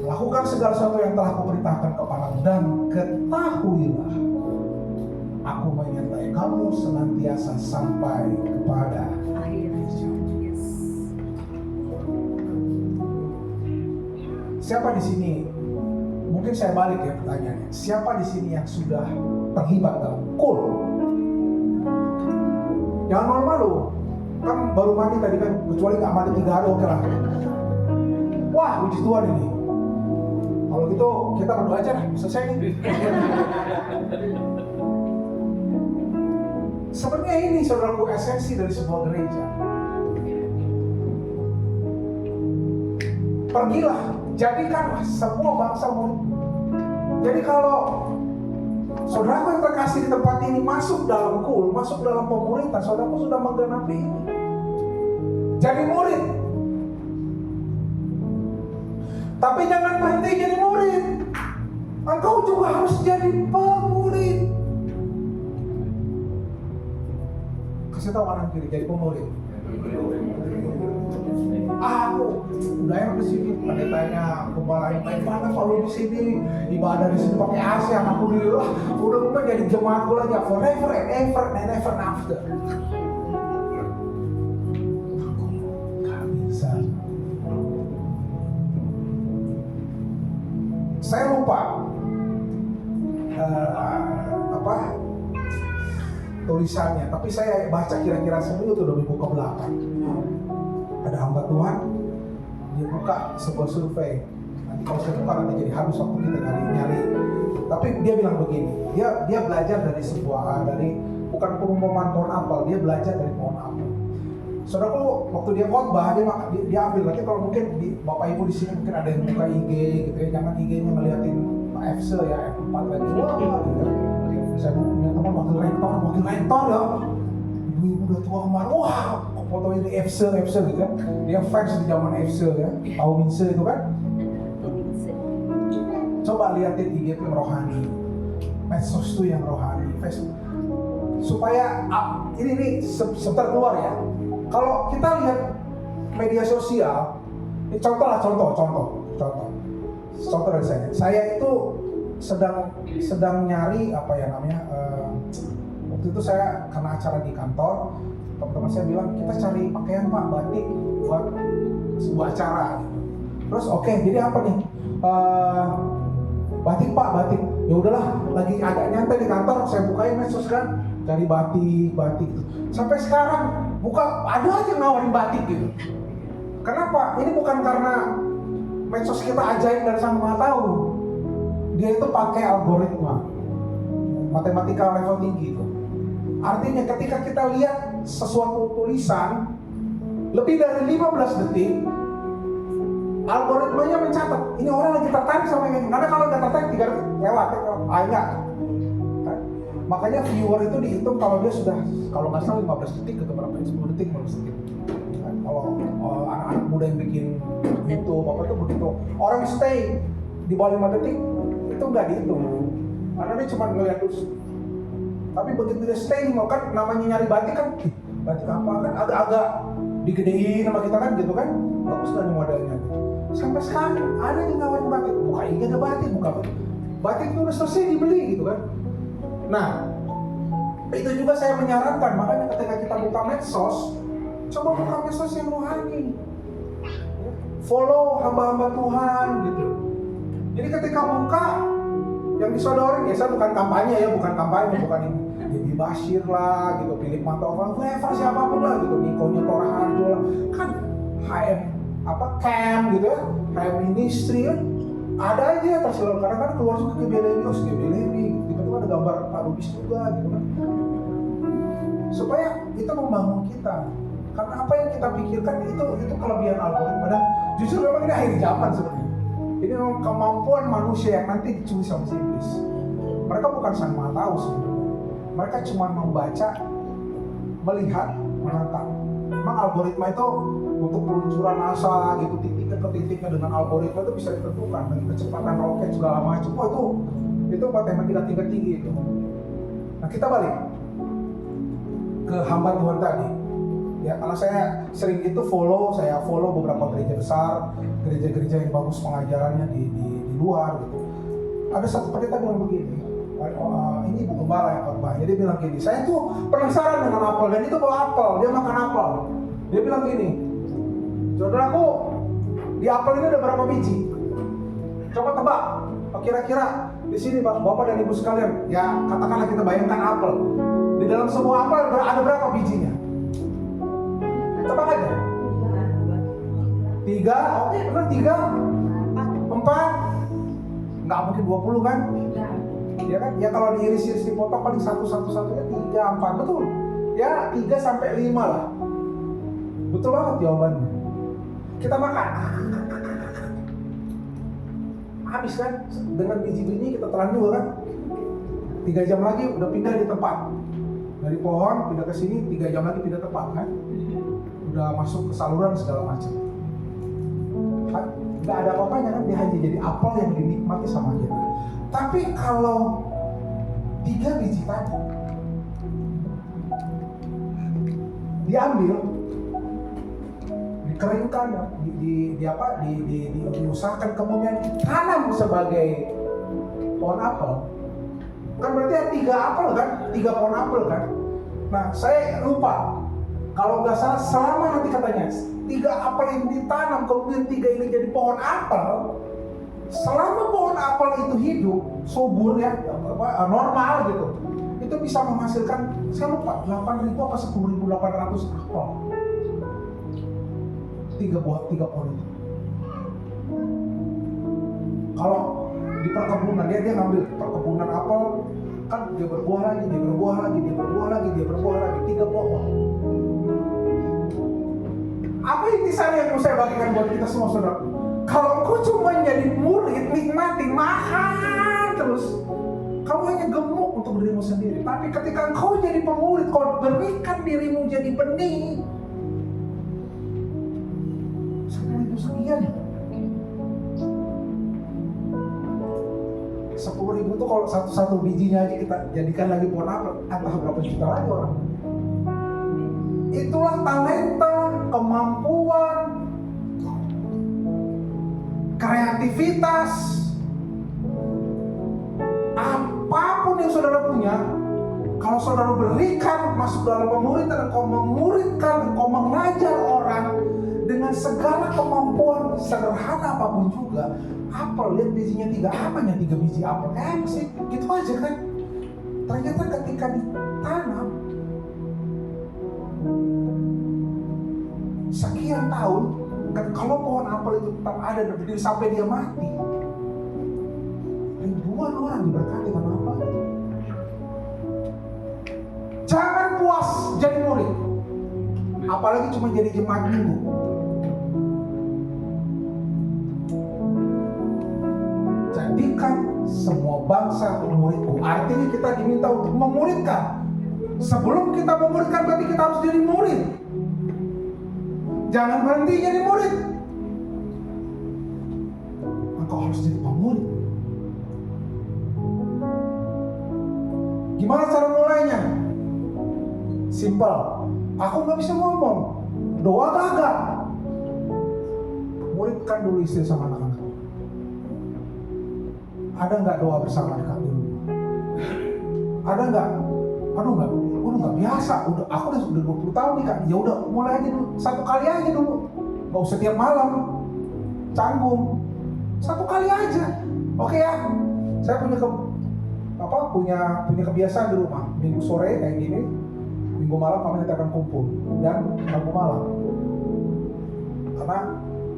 Lakukan segala sesuatu yang telah kuperintahkan kepadamu dan ketahuilah, aku menyertai kamu senantiasa sampai kepada akhir zaman. Siapa di sini? Mungkin saya balik ya pertanyaannya. Siapa di sini yang sudah terlibat dalam cool? Jangan malu-malu. Kan baru mandi tadi kan, kecuali nggak mandi 3 hari oke lah. Wah, puji Tuhan ini. Kalau gitu kita berdoa aja, selesai nih. Sebenarnya ini saudaraku esensi dari sebuah gereja. Pergilah, jadikanlah semua bangsa murid. Jadi kalau saudaraku yang terkasih di tempat ini masuk dalam kul, masuk dalam pemerintah, saudaraku sudah menggenapi ini. Jadi murid. Tapi jangan berhenti jadi murid. Engkau juga harus jadi pemurid. Kasih tahu kanan kiri, jadi pemurid. Aku udah yang di sini, pendetanya gembala main mana kalau di sini ibadah di sini pakai AC, aku dulu udah jadi jemaat gue aja forever and ever and ever after. Gak bisa. Saya lupa tulisannya, tapi saya baca kira-kira seminggu itu udah buka belakang. Ada hamba Tuhan, dia buka sebuah survei. Nanti kalau saya buka nanti jadi habis waktu kita nyari. Tapi dia bilang begini, dia belajar dari bukan perumpamaan pohon apel, dia belajar dari pohon apel. Saudaraku, waktu dia khotbah dia ambil. Nanti kalau mungkin bapak ibu di sini mungkin ada yang buka IG gitu ya, jangan IG-nya ngeliatin FC ya, F4 lagi. Wah, gitu. Saya punya teman wakil rektor ya. Ibu udah tua kemarin, wah, foto ini FC gitu kan. Dia fans di zaman FC ya, tahu Minse itu kan. Coba liatin IG itu yang rohani, medsos itu yang rohani, Facebook. Supaya ini sebentar keluar ya. Kalau kita lihat media sosial, ini contoh dari saya. Saya itu sedang nyari apa ya namanya. Waktu itu saya karena acara di kantor, teman-teman saya bilang kita cari pakaian Pak, batik buat sebuah acara. Gitu. Terus oke, jadi apa nih? Batik Pak, batik. Ya udahlah, lagi agak nyantai di kantor, saya bukain medsos kan, cari batik. Sampai sekarang ada aja yang nawarin batik gitu. Kenapa? Ini bukan karena medsos kita ajaib dan Sang Maha Tahu. Dia itu pakai algoritma, matematika level tinggi itu. Artinya ketika kita lihat sesuatu tulisan lebih dari 15 detik, algoritmanya mencatat ini orang lagi tertarik sama ini. Karena kalau nggak tertarik 3 detik lewat, enggak. Makanya viewer itu dihitung kalau dia sudah, kalau nggak salah 15 detik atau berapa, 10 detik, 15 detik. Kalau anak-anak muda yang bikin YouTube apa itu begitu, orang stay di bawah 5 detik itu nggak dihitung, karena dia cuma ngeliat terus. Tapi begitu dia stay, kan namanya nyari batik kan, batik apa kan agak-agak digedein sama kita kan gitu kan, bagus kan modelnya. Sampai sekarang ada yang nawarin batik, buka IG ada batik, batik itu udah selesai dibeli gitu kan. Nah, itu juga saya menyarankan, makanya ketika kita buka medsos, coba buka medsos yang rohani, follow hamba-hamba Tuhan gitu. Jadi ketika buka, yang disodorin, ya saya bukan kampanye, bukan ini. Jadi Bashir lah, gitu, Philip Mantova, whoever siapapun lah, gitu, Nikonya Tora Harjo lah, kan HM camp gitu ya, HM ministry kan, ada aja terselur, karena kan keluar juga ke Belewi, tiba-tiba ada gambar Pak Rubis juga, gitu kan. Supaya itu membangun kita, karena apa yang kita pikirkan itu kelebihan algoritma, dan justru memang ini akhir zaman sebenarnya. Ini memang kemampuan manusia yang nanti dicuri sama si iblis. Mereka bukan Sang Maha Tahu sebenarnya. Mereka cuma membaca, melihat, menangkap. Memang algoritma itu untuk peluncuran NASA gitu, titik ke titiknya dengan algoritma itu bisa ditentukan dengan kecepatan roket segala macam. Itu matematika tinggi itu. Nah, kita balik ke hamba Tuhan tadi. Ya, karena saya sering itu saya follow beberapa gereja besar, gereja-gereja yang bagus pengajarannya di luar gitu. Ada satu pendeta bilang begini, ini ibu gembala yang khotbah. Jadi bilang gini, saya tuh penasaran dengan apel, dan itu bawa apel, dia makan apel. Dia bilang gini, saudaraku, di apel ini ada berapa biji? Coba tebak, kira-kira di sini Bapak dan Ibu sekalian, ya katakanlah kita bayangkan apel. Di dalam semua apel ada berapa bijinya? Tebak aja. 3, oke, benar 3, 4, nggak mungkin 20 kan? Ya kan? Ya kalau diiris-iris dipotong paling satu-satunya 3, 4, betul? Ya 3 sampai 5 lah. Betul banget jawabannya. Kita makan. habis kan, dengan biji-biji kita telan juga kan. 3 jam lagi udah pindah di tempat. Dari pohon pindah ke sini, 3 jam lagi pindah tempat kan. Udah masuk ke saluran segala macam. Kan nggak ada apa-apanya kan, dia hanya jadi apel yang dinikmati sama kita. Tapi kalau 3 biji tadi diambil, dikeringkan, diusahakan, kemudian ditanam sebagai pohon apel, kan berarti ada 3 apel kan, 3 pohon apel kan. Nah saya lupa, kalau nggak salah selama nanti katanya 3 apel yang ditanam, kemudian 3 ini jadi pohon apel, selama pohon apel itu hidup subur ya, normal gitu, itu bisa menghasilkan, saya lupa 8.000 apa 10.800 apel. 3 pohon itu. Kalau di perkebunan dia ngambil perkebunan apel kan, dia berbuah lagi, dia berbuah lagi, dia berbuah lagi, dia berbuah lagi, 3 pohon. Apa intisari yang mau saya bagikan buat kita semua saudara? Kalau engkau cuma jadi murid, nikmati, makan terus, kamu hanya gemuk untuk dirimu sendiri. Tapi ketika engkau jadi pemurid, kau berikan dirimu jadi benih. 10.000 sekian. 10.000 itu kalau satu bijinya aja kita jadikan lagi pohon apel, entah berapa juta lagi orang. Itulah talenta, kemampuan, kreativitas, apapun yang saudara punya, kalau saudara berikan masuk dalam pemuridan, kau memuridkan, kau mengajar orang dengan segala kemampuan sederhana apapun juga. Apel, lihat bijinya 3, apanya 3 biji apel? Sih, gitu aja kan. Ternyata ketika ditanam sekian tahun, kan kalau pohon apel itu tetap ada dan berdiri sampai dia mati, ribuan orang diberkati karena apa? Jangan puas jadi murid, apalagi cuma jadi jemaat minggu. Jadikan semua bangsa muridku. Artinya kita diminta untuk memuridkan. Sebelum kita memuridkan berarti kita harus jadi murid. Jangan berhenti jadi murid. Engkau harus jadi pemurid. Gimana cara mulainya? Simpel. Aku nggak bisa ngomong. Doa gagal. Muridkan dulu istri sama anak-anak. Ada nggak doa bersama dekat di rumah? Ada nggak? Aduh nggak biasa. Aku udah 20 tahun nih Kak. Ya udah mulai aja dulu. 1 kali aja dulu. Nggak usah tiap malam. Canggung. 1 kali aja. Oke ya. Saya punya kebiasaan di rumah. Minggu sore kayak gini. Minggu malam kami nanti akan kumpul. Dan Rabu malam. Karena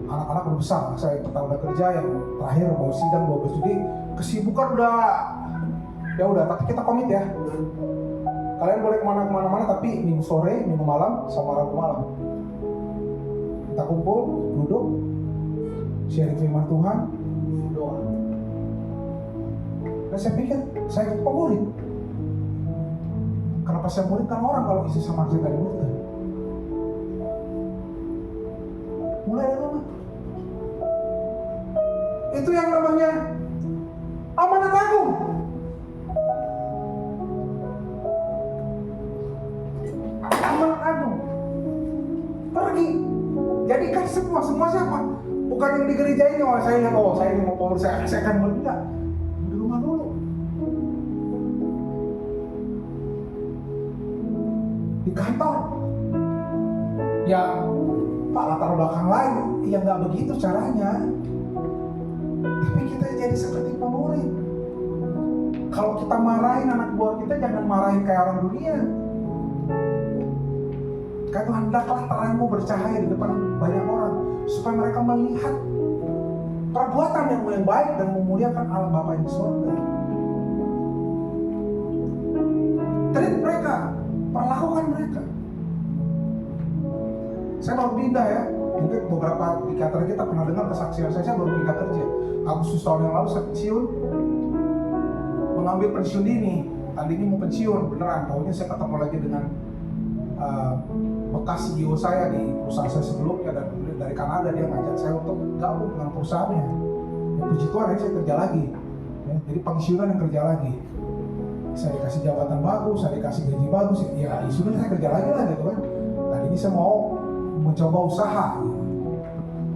anak-anak udah besar. Saya pertama udah kerja, yang terakhir mau sidang 12. Jadi kesibukan ya udah, tapi kita komit ya. Kalian boleh kemana-mana, tapi minggu sore, minggu malam, sama Rabu malam kita kumpul, duduk, sharing firman Tuhan, doa. Dan saya pikir, saya pemurid. Kenapa saya muridkan orang kalau isi sama saya tadi muridkan? Mulai dari rumah. Itu yang namanya amanat agung. Amanat agung. Pergi. Jadikan semua siapa? Bukan yang di gereja ini, saya ini mau power, saya akan berpindah. Di rumah dulu. Di kantor. Ya, Pak, latar belakang lain, ya nggak begitu caranya. Tapi kita jadi seperti pemurid. Kalau kita marahin anak buah kita, jangan marahin kayak orang dunia. Karena hendaklah terangmu bercahaya di depan banyak orang, supaya mereka melihat perbuatan yang baik dan memuliakan Allah Bapa yang di surga. Treat mereka, perlakukan mereka. Saya mau pindah ya, Mungkin beberapa di antara kita pernah dengar kesaksian saya baru pindah kerja. Agustus tahun yang lalu saya pensiun, mengambil pensiun dini. Tadinya mau pensiun, beneran. Tahunya saya ketemu lagi dengan bekas CEO saya di perusahaan saya sebelumnya, dan dari Kanada dia ngajak saya untuk gabung dengan perusahaannya. Ya, puji Tuhan, saya kerja lagi. Ya, jadi pensiunan yang kerja lagi. Saya dikasih jabatan bagus, saya dikasih gaji bagus. Ya, sudah saya kerja lagi lah gitu kan. Tadi ini saya mau mencoba usaha.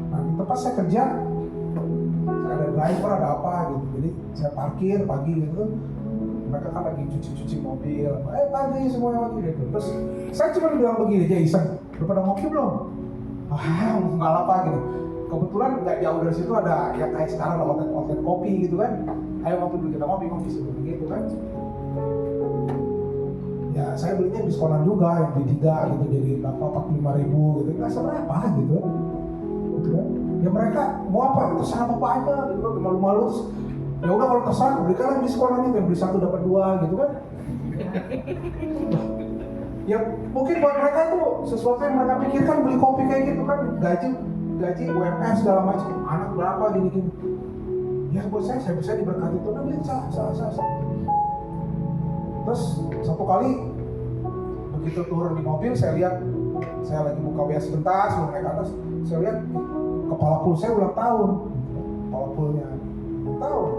Nah, di tempat saya kerja, saya ada driver, ada apa gitu. Jadi saya parkir pagi gitu. Mereka kan lagi cuci mobil, pagi semuanya lagi gitu. Terus saya cuma bilang begini aja iseng, udah pada ngopi belum? Nggak apa gitu. Kebetulan nggak jauh dari situ ada yang kayak sekarang ada outlet kopi gitu kan. Ayo ngopi dulu, kita ngopi sebelum gitu kan. Ya saya belinya diskonan juga, yang beli 3 gitu jadi berapa 45.000 gitu, nggak seberapa gitu kan. Ya mereka mau apa? Terserah bapak aja gitu, malu-malu terus. Ya udah kalau terserah berikanlah diskonan itu, yang beli 1 dapat 2 gitu kan. Ya mungkin buat mereka itu sesuatu yang mereka pikirkan, beli kopi kayak gitu kan, gaji UMR segala macam, anak berapa gini. Ya buat saya bisa diberkati itu, nah beli salah. Terus satu kali begitu turun di mobil, saya lihat, saya lagi buka WA sebentar sebelum naik ke atas, saya lihat kepala pool saya ulang tahun, kepala poolnya ulang tahun.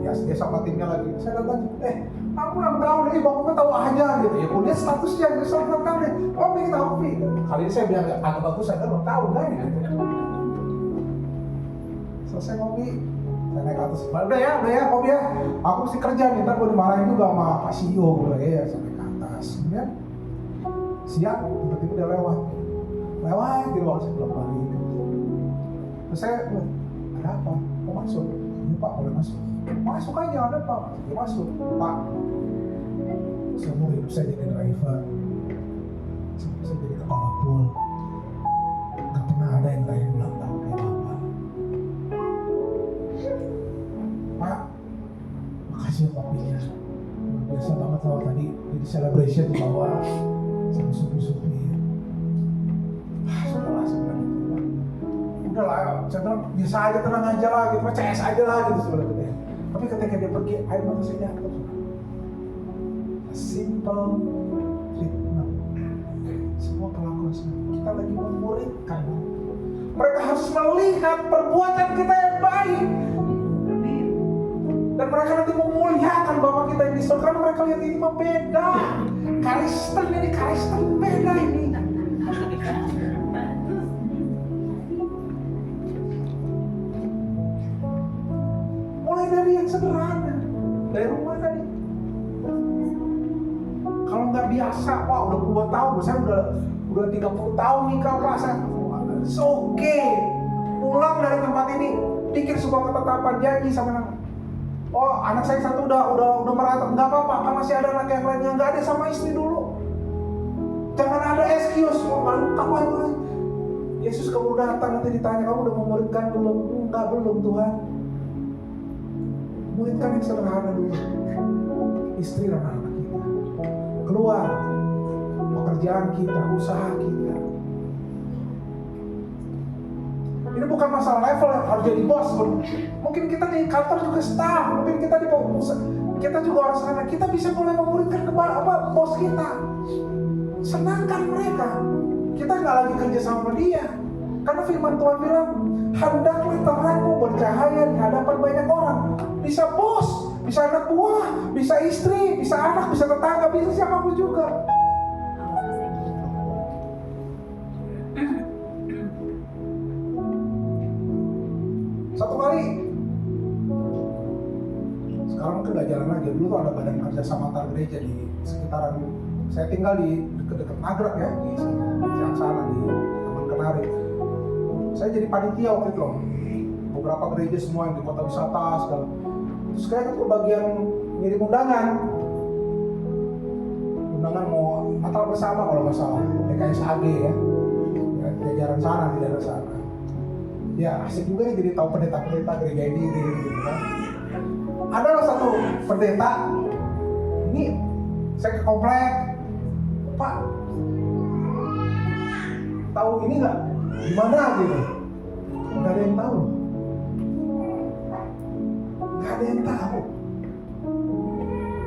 Ya dia sama timnya lagi, saya datang, aku ulang tahun nih, bapaknya tahu aja gitu. Ya kuliah statusnya, dia selalu ulang tahun nih, kita kopi. Kali ini saya bilang agak bagus, saya ulang tahun kan gitu. Selesai ngopi, saya naik ke atas, udah ya kopi ya, aku mesti kerja nih, ntar gue dimarahin juga sama Pak CEO. Gue lagi ya, sampai ke atas, kemudian siang, tiba-tiba dia lewat di bawah, saya belum balik. Terus saya, ada apa? Mau masuk? Iya Pak, boleh masuk aja, ada Pak. Dia masuk, Pak, seumur hidup saya jadi driver, saya jadi kepala pool, gak pernah ada yang lain ulang tahun kayak Bapak. Pak, makasih ya kopinya, biasa banget kalau tadi jadi celebration di bawah sama supi-supi. Sudahlah, saya bilang gitu Pak. Udahlah, saya bilang biasa aja, tenang aja lah gitu, CS aja lah gitu sebenarnya. Tapi ketika dia pergi, air mata saya jatuh. Simple treatment. Semua kelakuan kita lagi memuridkan. Mereka harus melihat perbuatan kita yang baik. Dan mereka nanti memuliakan Bapak kita yang di surga, karena mereka lihat ini mah beda. Kristen beda ini. Mulai dari yang sederhana, dari rumah tadi. Kalau nggak biasa, wah udah puluhan tahun, saya udah 30 tahun nikah Pak, it's okay. Pulang dari tempat ini, bikin sebuah ketetapan janji sama anak. Oh anak saya satu udah merata, nggak apa-apa, kan masih ada anak yang lainnya, nggak ada sama istri dulu. Jangan ada excuse, kamu Yesus kamu datang nanti ditanya kamu udah memuridkan belum? Enggak, belum Tuhan. Muridkan yang sederhana dulu. Istri dan anak kita, keluar, pekerjaan kita, usaha kita. Ini bukan masalah level yang harus jadi bos. Mungkin kita di kantor juga staff, mungkin kita juga orang sana. Kita bisa mulai memuridkan kepada bos kita. Senangkan mereka. Kita nggak lagi kerja sama dia. Karena firman Tuhan bilang, hendaklah terangmu bercahaya di hadapan banyak orang. Bisa bos, bisa anak buah, bisa istri, bisa anak, bisa tetangga, bisa siapapun juga. Satu kali, sekarang mungkin gak jalan lagi. Dulu tuh ada badan kerja sama antar gereja di sekitaran. Saya tinggal di dekat Nagrek ya, di sana di Taman Kenari. Saya jadi panitia waktu itu loh. Beberapa gereja semua yang di kota wisata segala. Terus kayak itu bagian ngirim undangan mau Natal bersama kalau nggak salah, PKSAG ya, jajaran sana di daerah sana. Ya asik juga nih jadi tahu pendeta-pendeta gereja ini gitu kan. Ada loh satu pendeta, ini saya ke komplek, Pak, tahu ini nggak? Gimana gitu? Nggak ada yang tahu. Nggak ada yang tahu.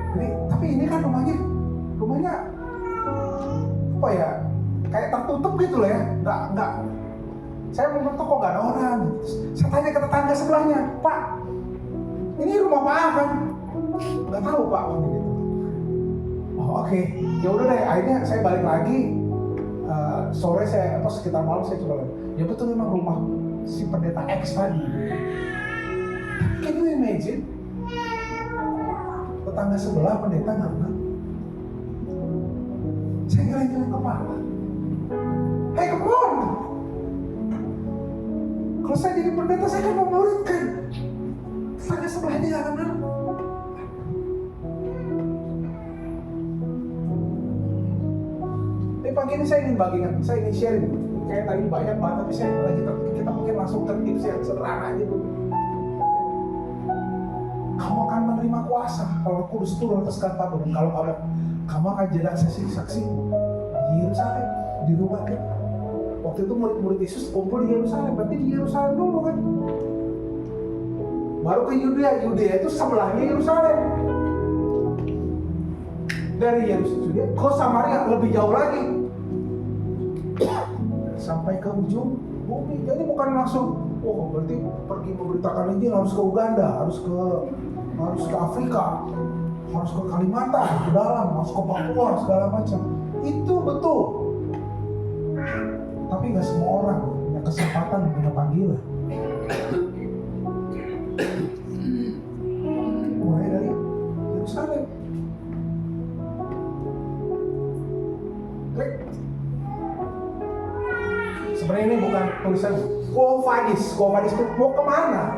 Jadi, tapi ini kan rumahnya apa ya? Kayak tertutup gitu lah ya. Nggak. Saya mau kok nggak ada orang. Saya tanya ke tetangga sebelahnya, Pak, ini rumah Pak kan? Nggak tahu Pak, gitu. Oh, oke. Ya udah deh. Akhirnya saya balik lagi. Sore saya sekitar malam saya coba lihat. Ya betul memang rumah si pendeta X tadi. Can you imagine? Tetangga sebelah pendeta nggak kenal. Saya geleng-geleng kepala. Hey, come on! Kalau saya jadi pendeta, saya kan mau muridkan. Tetangga sebelahnya nggak kenal. Pagi ini saya ingin bagikan, saya ingin sharing. Kayak tadi banyak banget, tapi saya lagi kita mungkin langsung ke tips yang sederhana aja dulu. Kamu akan menerima kuasa kalau Kudus turun atas katamu, dan kalau kamu akan jadi saksi di Yerusalem, di rumah kita. Waktu itu murid-murid Yesus kumpul di Yerusalem, berarti di Yerusalem dulu kan. Baru ke Yudea itu sebelahnya Yerusalem. Dari Yerusalem ke Samaria lebih jauh lagi. Sampai ke ujung bumi. Jadi bukan langsung, berarti pergi memberitakan Injil harus ke Uganda, harus ke Afrika, harus ke Kalimantan, ke dalam, harus ke Papua, segala macam. Itu betul. Tapi nggak semua orang punya kesempatan, punya panggilan. Mulai dari Yerusalem. Klik. Sebenarnya ini bukan tulisan Quo Vadis itu mau kemana?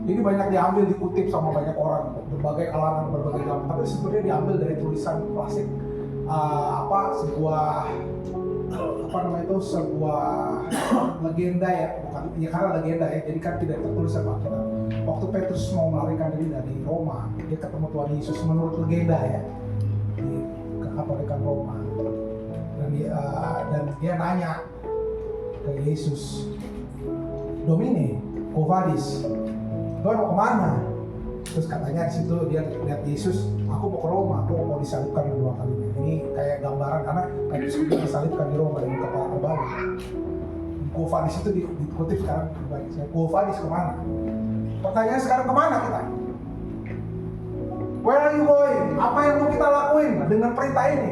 Ini banyak diambil, dikutip sama banyak orang, berbagai kalangan, berbagai kalangan. Tapi sebenarnya diambil dari tulisan klasik, sebuah legenda ya, bukan ya karena legenda ya, jadi kan tidak tertulis sama kita. Waktu Petrus mau melarikan diri dari Roma, dia ketemu Tuhan Yesus menurut legenda ya, di kekatolikan Roma. Dan dia nanya ke Yesus, Domine, Quo Vadis, Tuhan mau kemana? Terus katanya di situ dia lihat Yesus, aku mau ke Roma, aku mau disalibkan 2 kali. Ini kayak gambaran karena Petrus itu disalibkan di Roma dengan kepala terbalik. Quo Vadis itu dikutip sekarang terbalik. Quo Vadis kemana? Pertanyaan sekarang kemana kita? Where are you going? Apa yang mau kita lakuin dengan perintah ini?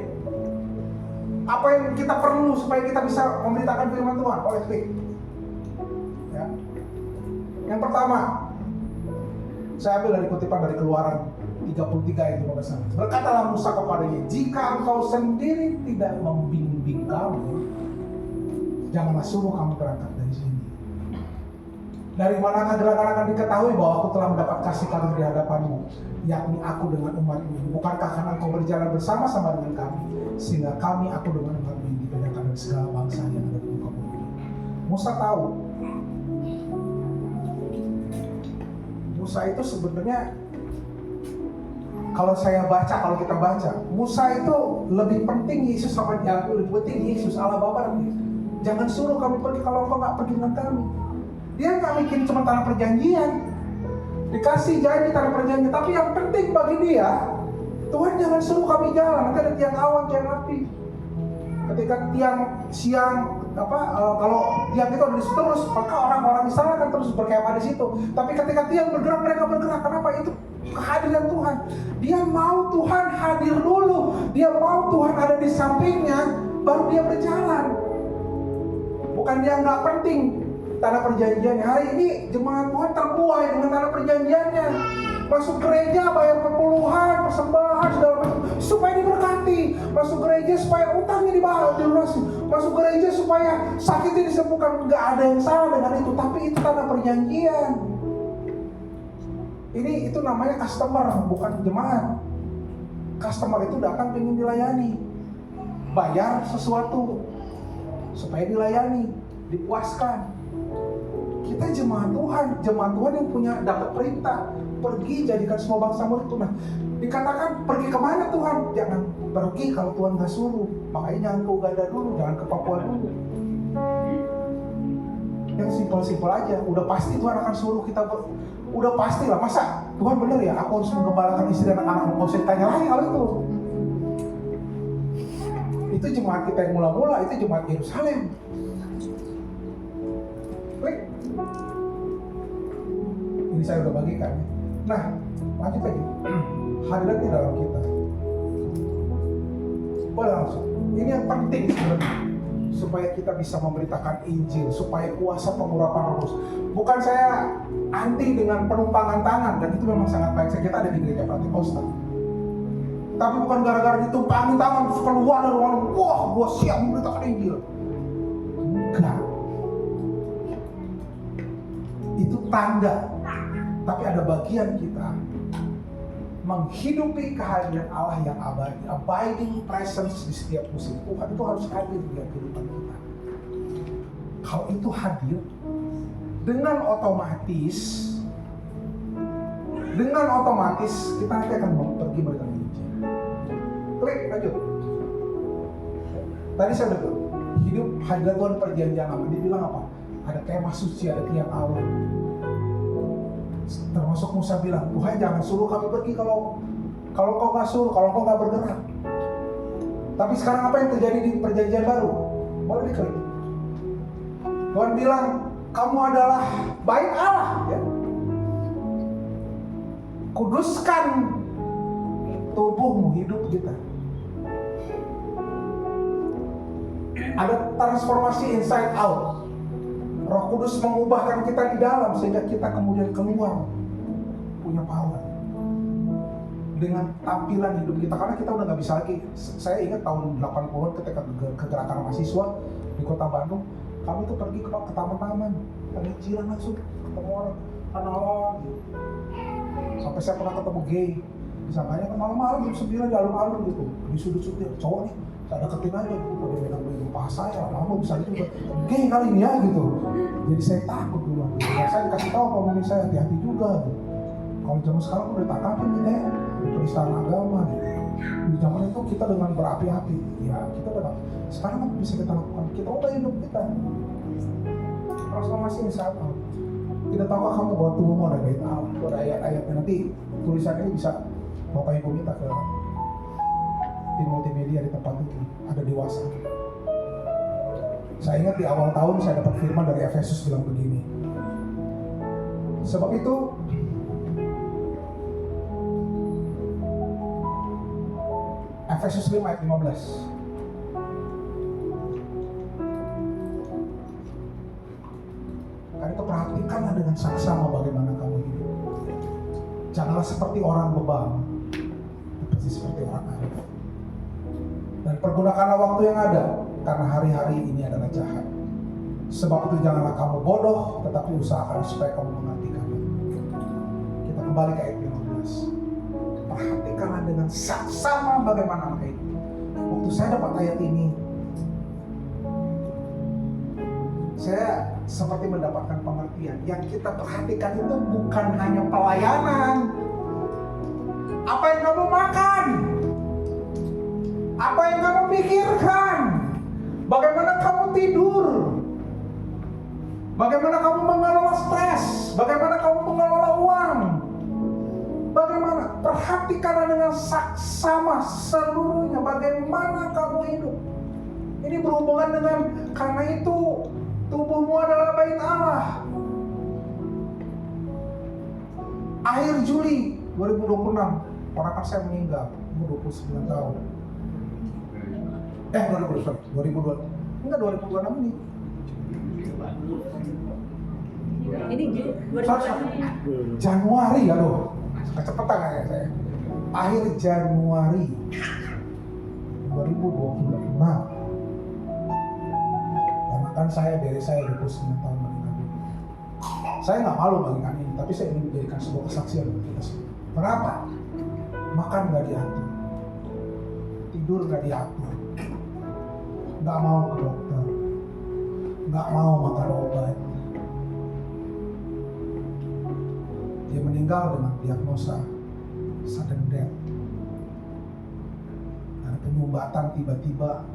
Apa yang kita perlu supaya kita bisa memberitakan firman Tuhan? Klik. Ya. Yang pertama, saya ambil dari kutipan dari Keluaran 33 ayat 15. Berkatalah Musa kepadanya, jika engkau sendiri tidak membimbing kami, janganlah suruh kami berangkat dari sini. Dari manakah gerangan akan diketahui bahwa aku telah mendapat kasih karunia di hadapanmu, yakni aku dengan umat ini? Bukankah karena engkau berjalan bersama-sama dengan kami, sehingga kami, aku dengan umat ini, dibedakan dari segala bangsa yang ada di muka bumi ini. Musa tahu. Musa itu sebenarnya, kalau kita baca, Musa itu lebih penting Yesus sama dia, lebih penting Yesus Allah Bapa. Jangan suruh kami pergi kalau engkau nggak pergi dengan kami. Dia nggak mikirin cuma tanah perjanjian, dikasih janji tanah perjanjian, tapi yang penting bagi dia, Tuhan jangan suruh kami jalan, nanti ada tiang awan, tiang api. Ketika tiang siang, kalau tiang itu ada di situ terus, maka orang-orang di sana akan terus berkemah di situ. Tapi ketika tiang bergerak, mereka bergerak. Kenapa? Itu kehadiran Tuhan. Dia mau Tuhan hadir dulu, dia mau Tuhan ada di sampingnya, baru dia berjalan. Bukan dia nggak penting tanah perjanjiannya. Hari ini jemaat Tuhan terbuai dengan tanah perjanjiannya. Masuk gereja bayar perpuluhan, persembahan, segala macam supaya diberkati. Masuk gereja supaya utangnya dilunasi. Masuk gereja supaya sakitnya disembuhkan. Nggak ada yang salah dengan itu, tapi itu tanah perjanjian. Itu namanya customer, bukan jemaat. Customer itu datang ingin dilayani, bayar sesuatu supaya dilayani, dipuaskan. Kita jemaat Tuhan yang punya dapat perintah, pergi jadikan semua bangsa murid Tuhan. Dikatakan pergi kemana Tuhan? Jangan pergi kalau Tuhan gak suruh. Makanya jangan ke Uganda dulu, jangan ke Papua dulu. Yang simpel-simpel aja. Udah pasti Tuhan akan suruh kita udah pasti lah. Masa Tuhan bener ya aku harus menggembalakan istri dan anak-anak? Gak usah ditanya lagi kalau itu. Itu jemaat kita yang mula-mula, itu jemaat Yerusalem. Klik. Ini saya udah bagikan. Nah, lanjut lagi. Hadirat di dalam kita. Boleh langsung. Ini yang penting sebenarnya, supaya kita bisa memberitakan Injil, supaya kuasa pengurapan roh. Bukan saya anti dengan penumpangan tangan, dan itu memang sangat baik. Kita ada di gereja Pentakosta. Tapi bukan gara-gara ditumpangin tangan terus keluar dari ruangan, wah, gua siap memberitakan Injil. Enggak. Itu tanda. Tapi ada bagian kita menghidupi kehadiran Allah yang abadi, abiding presence di setiap musim. Tuhan itu harus hadir di kehidupan kita. Kalau itu hadir, dengan otomatis kita nanti akan pergi beritakan Injil. Klik, lanjut. Tadi saya udah bilang, hidup hadirat Tuhan perjanjian lama. Dia bilang apa? Ada kemah suci, ada tiang awan. Termasuk Musa bilang, Tuhan jangan suruh kami pergi kalau kau nggak suruh, kalau kau nggak bergerak. Tapi sekarang apa yang terjadi di perjanjian baru? Boleh diklik. Tuhan bilang, kamu adalah bait Allah, ya. Kuduskan tubuhmu, hidup kita. Ada transformasi inside out. Roh Kudus mengubahkan kita di dalam sehingga kita kemudian keluar punya power dengan tampilan hidup kita, karena kita udah nggak bisa lagi. Saya ingat tahun 80-an ketika kegerakan mahasiswa di kota Bandung, kami tuh pergi ke taman-taman, penginjilan langsung ketemu orang, kenalan gitu. Sampai saya pernah ketemu gay, disangkanya kan malam-malam jam 9 di alun-alun gitu, di sudut-sudut cowok nih. Saya deketin aja gitu, pada megang paha saya, lama bisa juga gay kali ini ya gitu. Jadi saya takut dulu. Ya, saya dikasih tahu sama saya, hati-hati juga gitu. Kalau zaman sekarang udah ditangkapin nih deh, di penistaan agama gitu. Di zaman itu kita dengan berapi-api, ya kita udah. Sekarang apa bisa kita lakukan? Kita ubah hidup kita. Transformasi misalnya. Tidak tahukah kamu bahwa tubuhmu ada bait Allah? Ada ayat-ayatnya, nanti tulisannya bisa Bapak Ibu minta ke tim multimedia di tempat itu, ada dewasa. Saya ingat di awal tahun saya dapat firman dari Efesus bilang begini. Sebab itu Efesus 5 ayat 15. Karena itu perhatikanlah dengan saksama bagaimana kamu hidup. Janganlah seperti orang bebal, tapi seperti orang arif. Dan pergunakanlah waktu yang ada, karena hari-hari ini adalah jahat. Sebab itu janganlah kamu bodoh, tetapi usahakan supaya kamu mengerti kami. Kita kembali ke ayat 15. Perhatikanlah dengan saksama bagaimana mereka itu. Waktu saya dapat ayat ini, saya seperti mendapatkan pengertian. Yang kita perhatikan itu bukan hanya pelayanan. Apa yang kamu makan? Apa yang kamu pikirkan? Bagaimana kamu tidur? Bagaimana kamu mengelola stres? Bagaimana kamu mengelola uang? Bagaimana? Perhatikanlah dengan saksama seluruhnya bagaimana kamu hidup. Ini berhubungan dengan, karena itu tubuhmu adalah bait Allah. Akhir Juli 2026, ponakan saya meninggal, umur 29 tahun. 2020. Enggak, 2026 ini. Ini Januari, aduh. Kecepatan ya saya. Akhir Januari 2026. Ponakan saya, dari saya 29 tahun meninggal. Saya nggak malu bagikan ini, tapi saya ingin menjadikan sebuah kesaksian untuk kita semua. Kenapa? Makan nggak diatur, tidur nggak diatur, nggak mau ke dokter, nggak mau makan obat. Dia meninggal dengan diagnosa sudden death. sumbatan tiba-tiba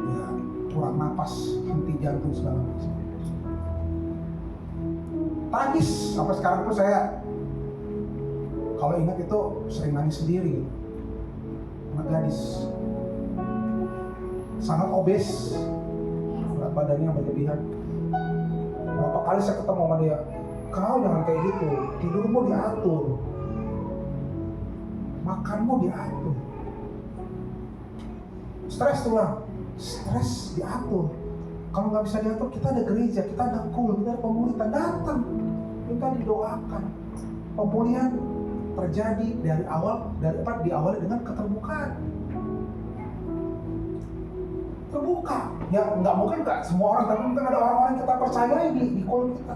ya kurang napas, henti jantung segala macam. Tragis, sampai sekarang pun saya kalau ingat itu sering nangis sendiri. Anak gadis sangat obes, berat badannya berlebihan. Berapa kali saya ketemu sama dia, kau jangan kayak gitu, tidurmu diatur, makanmu diatur. Stres tuh lah, stres diatur. Kalau nggak bisa diatur, kita ada gereja, kita ada kul, kita ada pemuritan, datang, kita didoakan. Pemulihan terjadi dari awal, diawali dengan keterbukaan. Terbuka, ya nggak mungkin nggak semua orang, tapi mungkin ada orang-orang yang kita percayai di kul kita.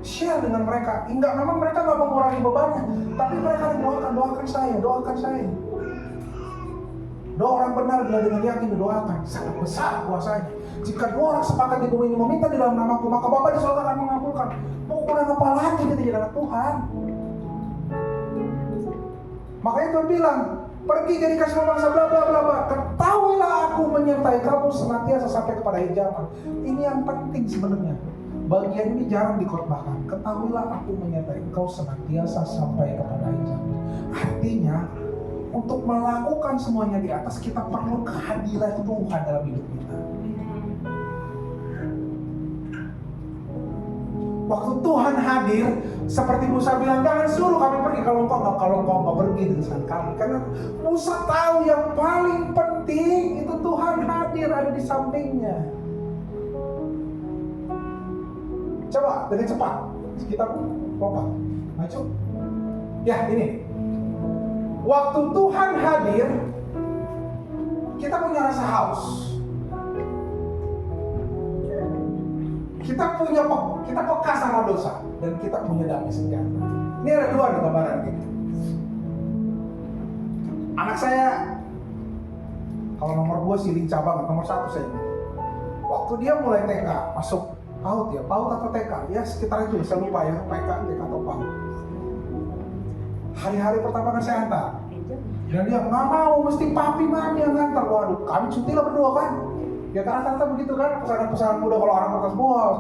Share dengan mereka, enggak, memang mereka nggak mengurangi bebannya, tapi mereka doakan saya. Doa orang benar bila dengan yakin didoakan, sangat besar kuasanya. Jika dua orang sepakat di bumi ini meminta di dalam namaku, maka Bapa di surga akan mengabulkan. Mau kurang apa lagi kita jadi anak Tuhan? Makanya Tuhan bilang, pergi jadi kasih bangsa bla bla bla bla. Ketahuilah aku menyertai kamu senantiasa sampai kepada akhir zaman. Ini yang penting sebenarnya. Bagian ini jarang dikhotbahkan. Ketahuilah aku menyertai engkau senantiasa sampai kepada akhir zaman. Artinya, untuk melakukan semuanya di atas, kita perlu kehadiran Tuhan dalam hidup kita. Waktu Tuhan hadir, seperti Musa bilang, jangan suruh kami pergi kalau engkau nggak pergi dengan kami. Karena Musa tahu yang paling penting itu Tuhan hadir ada di sampingnya. Coba dengan cepat kita lompat, maju. Ya ini. Waktu Tuhan hadir, kita punya rasa haus. Kita peka sama dosa dan kita punya damai sejahtera. Ini ada dua nih gambaran gitu. Anak saya, kalau nomor 2 sih lincah banget, nomor 1 saya. Waktu dia mulai TK, masuk PAUD atau TK, ya sekitar itu, saya lupa ya, TK atau PAUD. Hari-hari pertama kan saya antar, dan dia nggak mau, mesti papi mami yang antar. Waduh, kami cuti lah berdua kan. Ya rata-rata begitu kan, pesanan muda kalau orang kertas, wah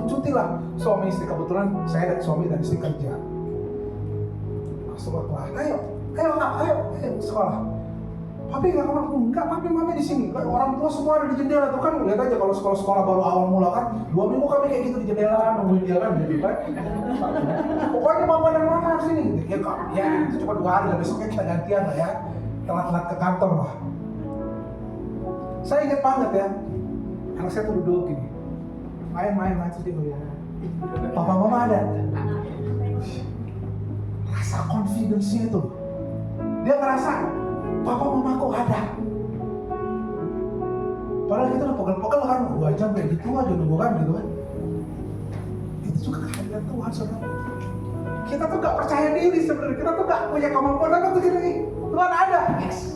cuti lah. Suami istri, kebetulan saya dan suami dan istri kerja. Masuk ke kelas, ayo sekolah. Papi nggak kemana? Enggak, papi mami di sini. Orang tua semua ada di jendela tuh kan. Lihat aja kalau sekolah baru awal mula kan, 2 minggu kami kayak gitu di jendela nungguin dia kan, jadi kan. Pokoknya mama dan mama sini. Ya itu cuma 2 hari, dan besoknya kita gantian lah ya. Telat-telat ke kantor lah. Saya ingat banget ya, anak saya tuh duduk gini, main terus dia bilang, papa mama ada. Rasa confidence-nya itu, dia ngerasa papa mamaku ada. Padahal kita udah pegel-pegel kan, 2 jam kayak gitu aja nunggu kan gitu kan. Itu juga kehadiran Tuhan saudara. Kita tuh gak percaya diri sebenarnya, kita tuh gak punya kemampuan, tapi tuh gini, Tuhan ada. Yes.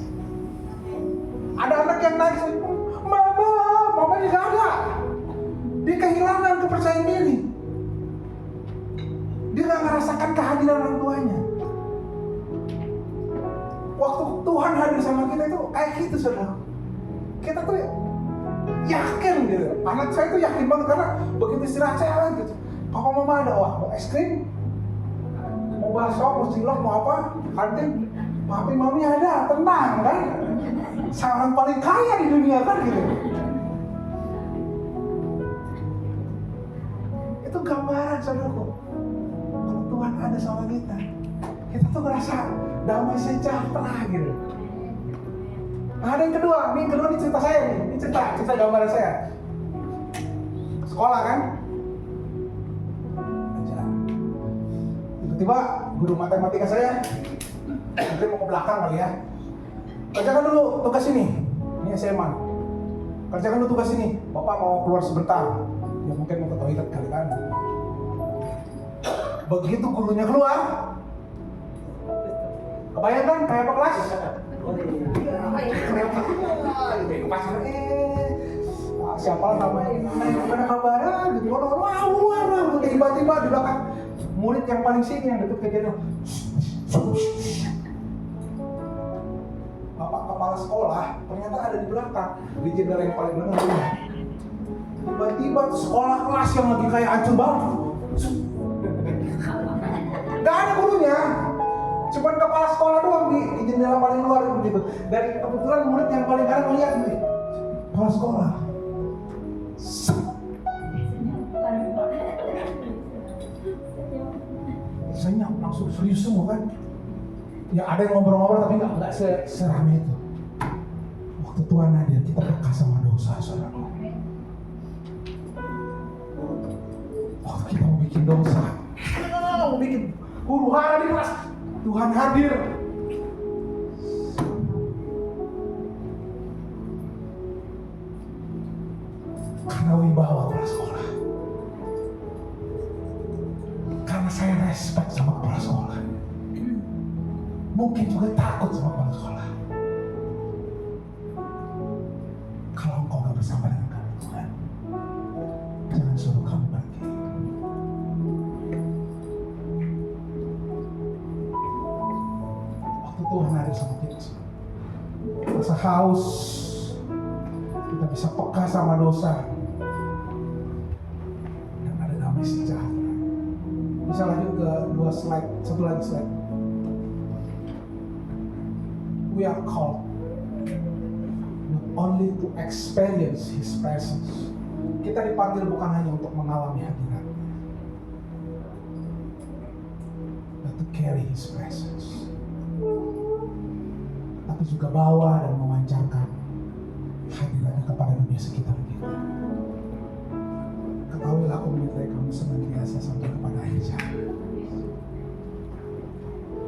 Ada anak yang nangis, mama juga ada. Dia kehilangan kepercayaan diri. Dia gak merasakan kehadiran orang tuanya. Waktu Tuhan hadir sama kita itu kayak gitu saudara. Kita tuh yakin gitu. Anak saya tuh yakin banget karena begitu istirahat saya gitu. Papa mama ada, wah mau es krim, mau bakso, mau cilok, mau apa, kantin, papi mami ada, tenang kan. Saya orang paling kaya di dunia kan gitu. Itu gambaran saudaraku. Kalau Tuhan ada sama kita tuh ngerasa damai sejahtera gitu. Nah, ada yang kedua, ini cerita saya nih. Ini cerita gambaran saya. Sekolah kan? Tiba-tiba guru matematika saya, mungkin mau ke belakang kali ya. Kerjakan dulu tugas ini SMA. Kerjakan dulu tugas ini. Bapak mau keluar sebentar. Ya mungkin mau ke toilet kali kan. Begitu gurunya keluar, kebayang kan kayak apa kelas? Siapa namanya? Mana kabar? Gitu. Wah, tiba-tiba di belakang murid yang paling sini yang dekat kejadian. kepala sekolah, ternyata ada di belakang, di jendela yang paling belakang. Tiba-tiba sekolah kelas yang lagi kayak ancur banget. Gak ada gurunya, cuman kepala sekolah doang di jendela paling luar begitu. Dan kebetulan murid yang paling kanan melihat nih, kepala sekolah. Senyap, langsung serius semua kan. Ya ada yang ngobrol-ngobrol tapi nggak seramai itu. Waktu Tuhan hadir kita peka sama dosa, saudara. Waktu kita mau bikin dosa, mau bikin huru hara di kelas, Tuhan hadir. Karena wibawa kepala sekolah. Karena saya respect sama kepala sekolah. Mungkin juga takut sama kepala sekolah. Kalau engkau gak bersama dengan kami Tuhan, jangan suruh kami pergi. Waktu Tuhan hadir sama kita, rasa haus, kita bisa peka sama dosa, dan ada damai sejahtera. Bisa lanjut ke 2 slide, satu lagi slide. We are called not only to experience His presence. Kita dipanggil bukan hanya untuk mengalami hadiratnya, but to carry His presence. Tapi juga bawa dan memancarkan hadiratnya kepada dunia sekitar kita. Ketahuilah aku menyertai kamu senantiasa sampai kepada akhir zaman.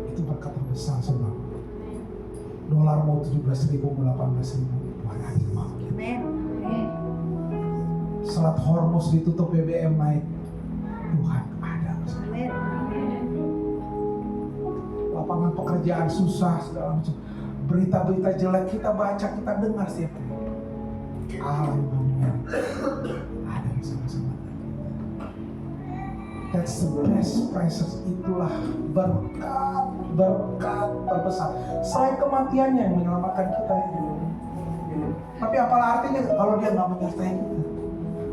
Itu berkat terbesar saudara. Dolar mau 17.000 mau 18.000, Tuhan hadir mau kita. Selat Hormuz ditutup, BBM naik, Tuhan ada bersama. Lapangan pekerjaan susah segala macam, berita-berita jelek kita baca, kita dengar setiap hari. Allah yang ada bersama-sama. That's the best presence. Itulah berkat terbesar. Selain kematiannya yang menyelamatkan kita ini. Tapi apalah artinya kalau dia nggak menyertai kita?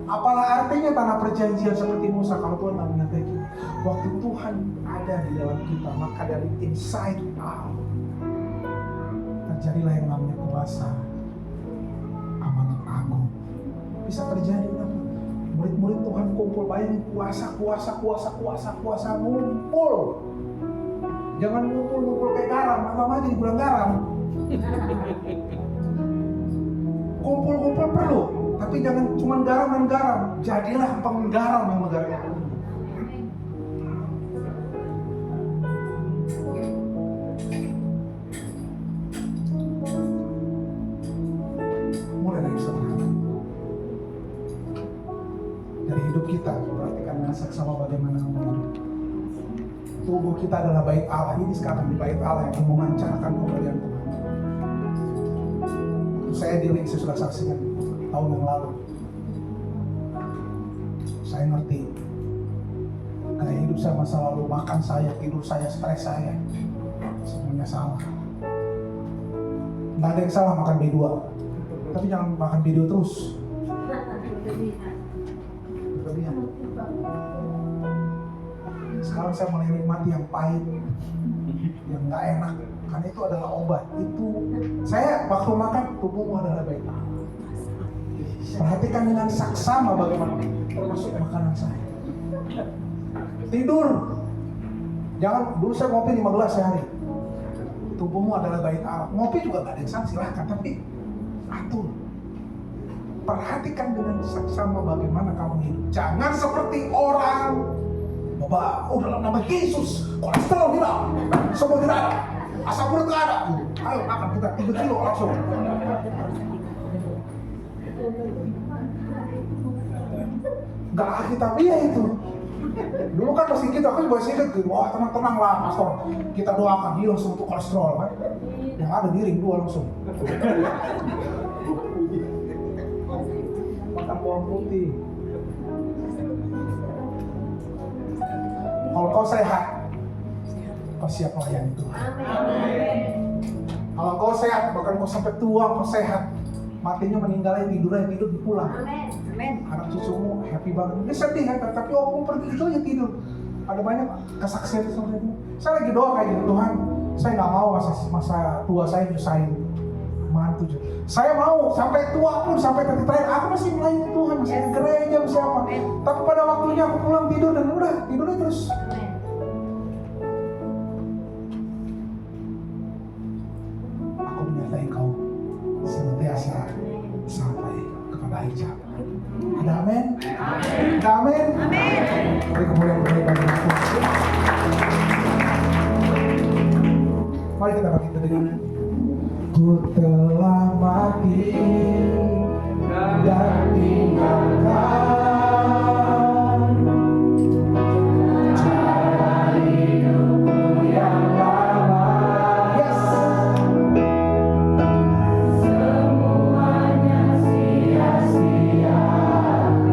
Apalah artinya tanah perjanjian seperti Musa kalau Tuhan nggak menyertai kita? Waktu Tuhan ada di dalam kita, maka dari inside out terjadilah yang namanya kuasa amanat agung. Bisa terjadi kan? Murid-murid Tuhan kumpul, bayangin kuasa ngumpul. Jangan ngumpul kayak garam, apa aja dibilang garam. Kumpul perlu, tapi jangan cuma garam dan garam. Jadilah penggaram yang menggaramkan dunia. Mulai dari sederhana. Dari hidup kita, perhatikan dengan saksama bagaimana hidup. Tubuh kita adalah bait Allah. Ini sekarang di bait Allah yang memancarkan kemuliaan Tuhan. Saya diri, saya sudah saksikan tahun yang lalu. Saya ngerti gaya hidup saya masa lalu, makan saya, tidur saya, stres saya, semuanya salah. Nggak ada yang salah makan B2, tapi jangan makan B2 terus. Berlebihan. Sekarang saya mulai nikmati yang pahit, yang nggak enak, karena itu adalah obat. Itu saya waktu makan, tubuhmu adalah baik Allah. Perhatikan dengan saksama bagaimana termasuk makanan saya. Tidur, jangan dulu saya ngopi 5 gelas sehari. Tubuhmu adalah baik Allah. Ngopi juga nggak ada yang salah, silahkan, tapi atur. Perhatikan dengan saksama bagaimana kamu hidup. Jangan seperti orang dalam nama Yesus, kolesterol hilang, semua tidak ada, asam urat tidak ada. Ayo makan kita 3 kilo langsung. Gak Alkitabiah itu. Dulu kan masih gitu, aku masih ingat gitu. Wah tenang lah pastor, kita doakan hilang semua kolesterol kan. Yang ada di ring 2 langsung. Makan bawang putih. Kalau kau sehat, kau siap melayani Tuhan. Kalau kau sehat, bahkan kau sampai tua, kau sehat, matinya meninggalnya tidur pulang. Amin. Amin. Anak cucumu happy banget. Dia sedih kan, tapi opung pergi itu aja tidur. Ada banyak kesaksian seperti itu. Saya lagi doa kayak gitu, Tuhan, saya nggak mau masa tua saya nyusahin mantu. Saya mau sampai tua pun, sampai titik terakhir aku masih melayani Tuhan, masih di gereja, masih apa. Tapi pada waktunya aku pulang tidur dan udah tidurnya terus. Aku menyertai kau senantiasa sampai kepada hijab. Ada amin? Ada amin? Mari kemuliaan bagi aku. Mari kita bangkit dengan ku telah mati dan tinggalkan cara hidupku yang lama. Yes. Semuanya sia-sia. Semuanya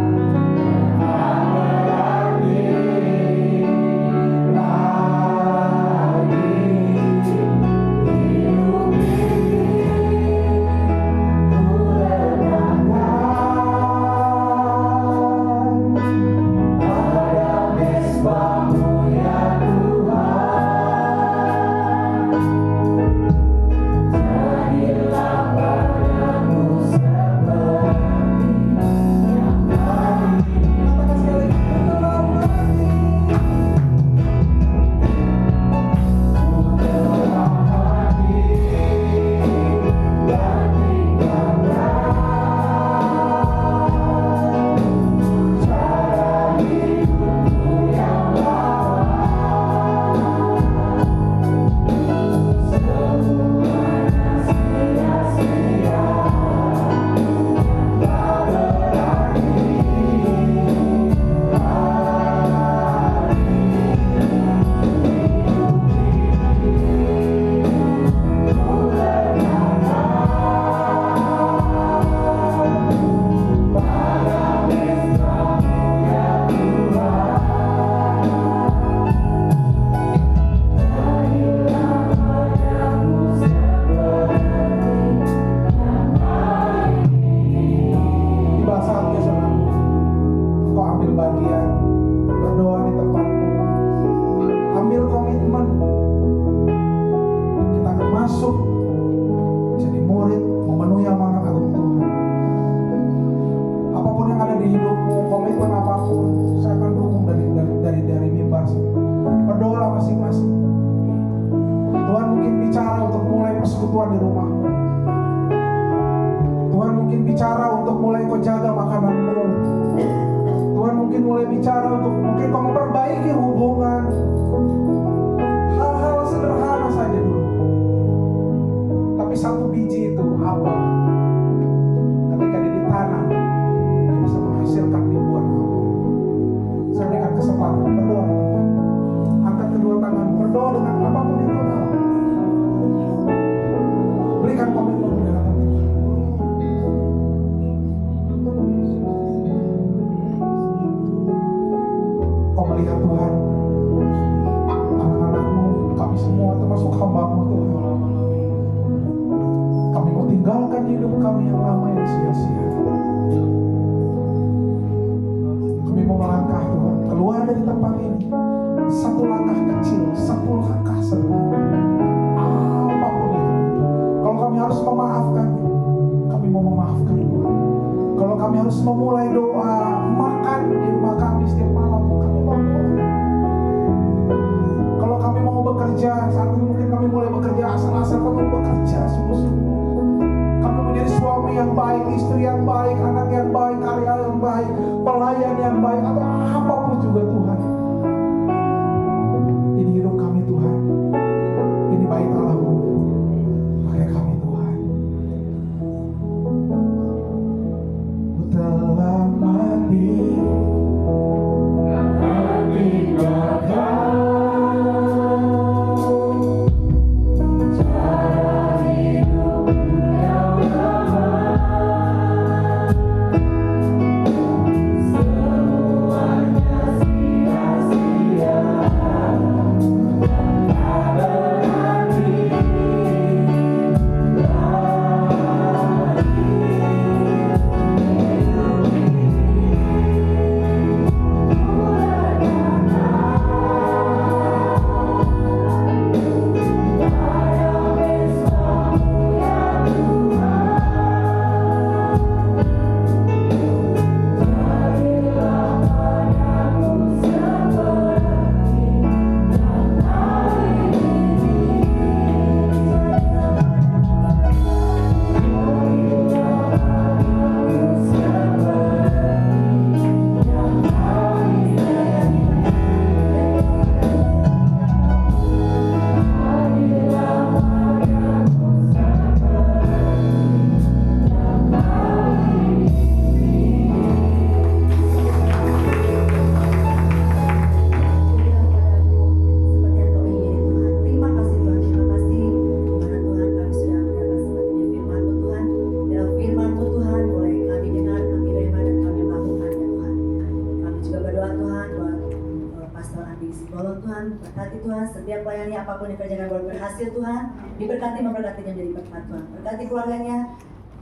pekerjaannya, apapun yang kerjakan boleh berhasil Tuhan. Diberkati, memberkatinya menjadi berkat Tuhan. Berkati keluarganya,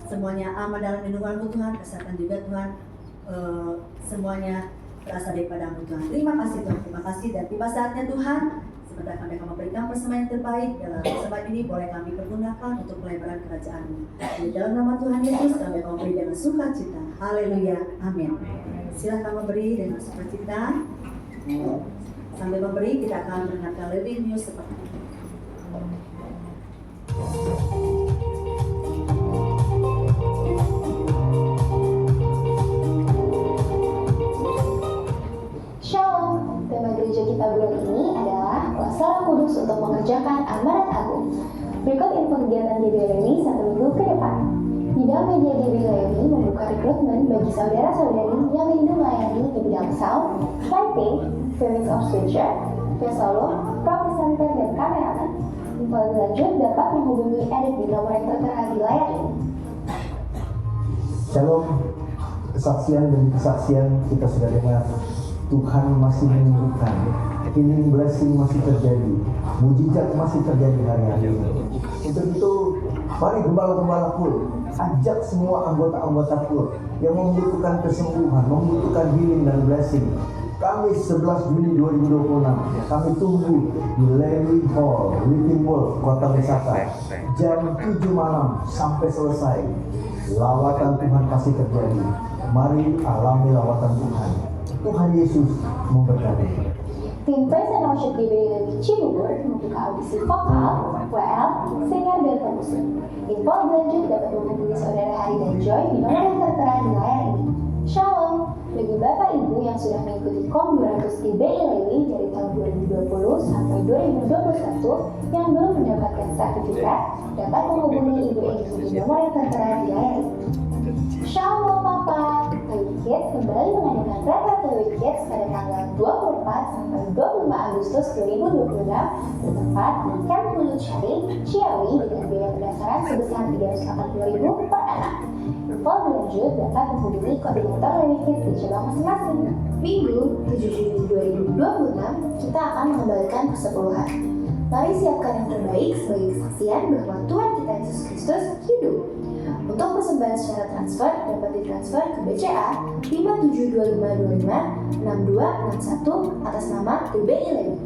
semuanya aman dalam lindungan-Mu Tuhan. Kesehatan juga Tuhan, semuanya berasal daripadamu Tuhan. Terima kasih Tuhan, terima kasih. Dan tiba saatnya Tuhan, sebentar kami akan memberikan persembahan yang terbaik. Dalam persembahan ini boleh kami pergunakan untuk pelebaran kerajaan-Mu. Di dalam nama Tuhan Yesus kami akan memberi dengan sukacita. Haleluya, amin. Silakan memberi dengan sukacita. Sambil memberi, kita akan mendengarkan living news seperti ini. Shalom, tema gereja kita bulan ini adalah Kuasa Roh Kudus untuk mengerjakan amanat agung. Berikut info kegiatan JBL ini 1 minggu ke depan. Bidang media JBL ini membuka rekrutmen bagi saudara-saudari yang rindu melayani di bidang sound, lighting, filming of scripture, solo, presenter, dan kameraman. Info lebih lanjut dapat menghubungi Erik di nomor yang tertera di layar ini. Shalom, kesaksian demi kesaksian kita sudah dengar. Tuhan masih menyembuhkan, healing blessing masih terjadi, mujizat masih terjadi hari-hari ini. Untuk itu, mari gembala-gembala full, ajak semua anggota-anggota full yang membutuhkan kesembuhan, membutuhkan healing dan blessing. Kamis 11 Juni 2026, kami tunggu di Lewi Hall, Living World, Kota Wisata, jam 7 malam sampai selesai. Lawatan Tuhan pasti terjadi. Mari alami lawatan Tuhan. Tuhan Yesus memberkati. Tim Praise and Worship GBI Cibubur membuka audisi vokal, WL, singer, dan pemusik. Info lebih lanjut dapat menghubungi saudara Hari dan Joy di nomor yang tertera di layar ini. Shalom, bagi Bapak Ibu yang sudah mengikuti KOM 200 GBI Lewi dari tahun 2020 sampai 2021 yang belum mendapatkan sertifikat, dapat menghubungi Ibu Egi di nomor yang tertera di layar ini. Shalom Papa, Lewi Kids kembali mengadakan retret Lewi Kids pada tanggal 24 sampai 25 Agustus 2026 bertempat di Camp Hulu Cari, Ciawi dengan biaya pendaftaran sebesar 380.000 per anak. Info lebih lanjut dapat menghubungi koordinator Lewi Kids di cabang masing-masing. Minggu 7 Juni 2026 kita akan mengembalikan persepuluhan. Mari siapkan yang terbaik sebagai kesaksian bahwa Tuhan kita Yesus Kristus hidup. Untuk persembahan secara transfer dapat ditransfer ke BCA 5725256261 atas nama GBI Lewi.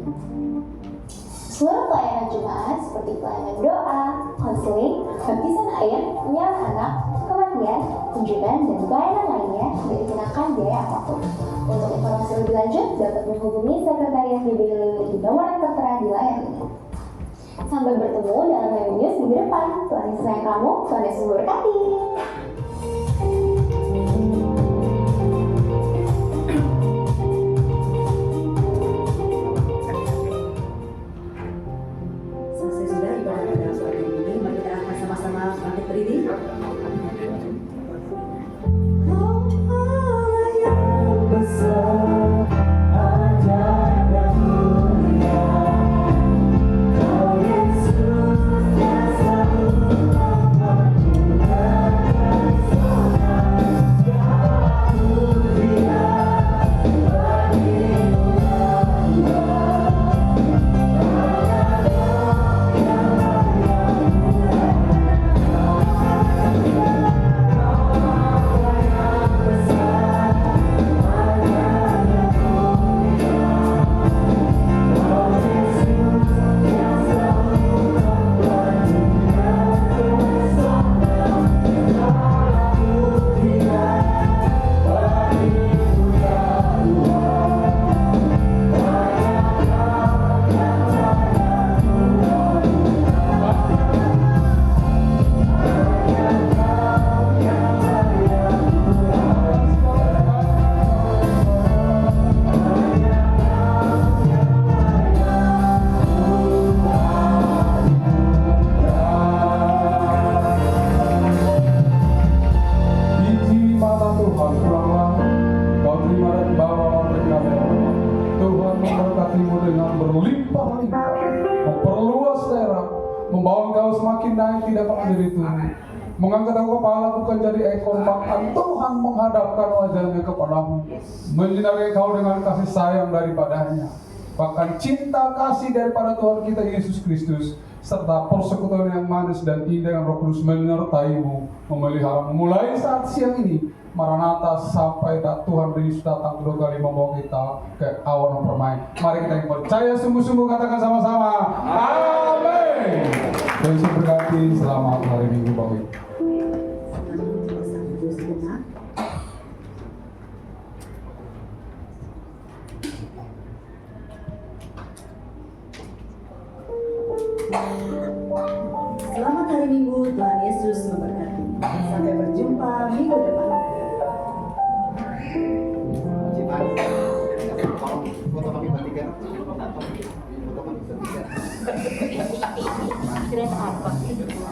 Seluruh pelayanan jemaat seperti pelayanan doa, konseling, baptisan air, penyerahan anak, kematian, kunjungan, dan pelayanan lainnya tidak dikenakan biaya apapun. Untuk informasi lebih lanjut dapat menghubungi sekretariat GBI Lewi di nomor yang tertera di layar ini. Sampai bertemu dalam Lewi News minggu depan. Tuhan Yesus sayang kamu, Tuhan Yesus memberkati. Selesai sudah ibadah pada pagi ini, mari kita akan sama-sama bangkit berdiri. membawa engkau semakin naik tidak pernah diritu. Mengangkat engkau kepala bukan jadi ekor, bahkan Tuhan menghadapkan wajahnya kepadamu, menyinari engkau dengan kasih sayang daripadanya. bahkan cinta kasih daripada Tuhan kita Yesus Kristus, serta persekutuan yang manis dan indah yang Roh Kudus menyertaimu, memelihara mulai saat siang ini, Maranatha, sampai Tuhan Yesus datang kedua kali membawa kita ke awan permai. Mari kita yang percaya sungguh-sungguh katakan sama-sama, amin. Dan berkati selamat hari Minggu Bapak. Selamat hari Minggu, Tuhan Yesus memberkati. Sampai berjumpa minggu depan.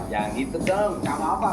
Yang itu dong, sama apa?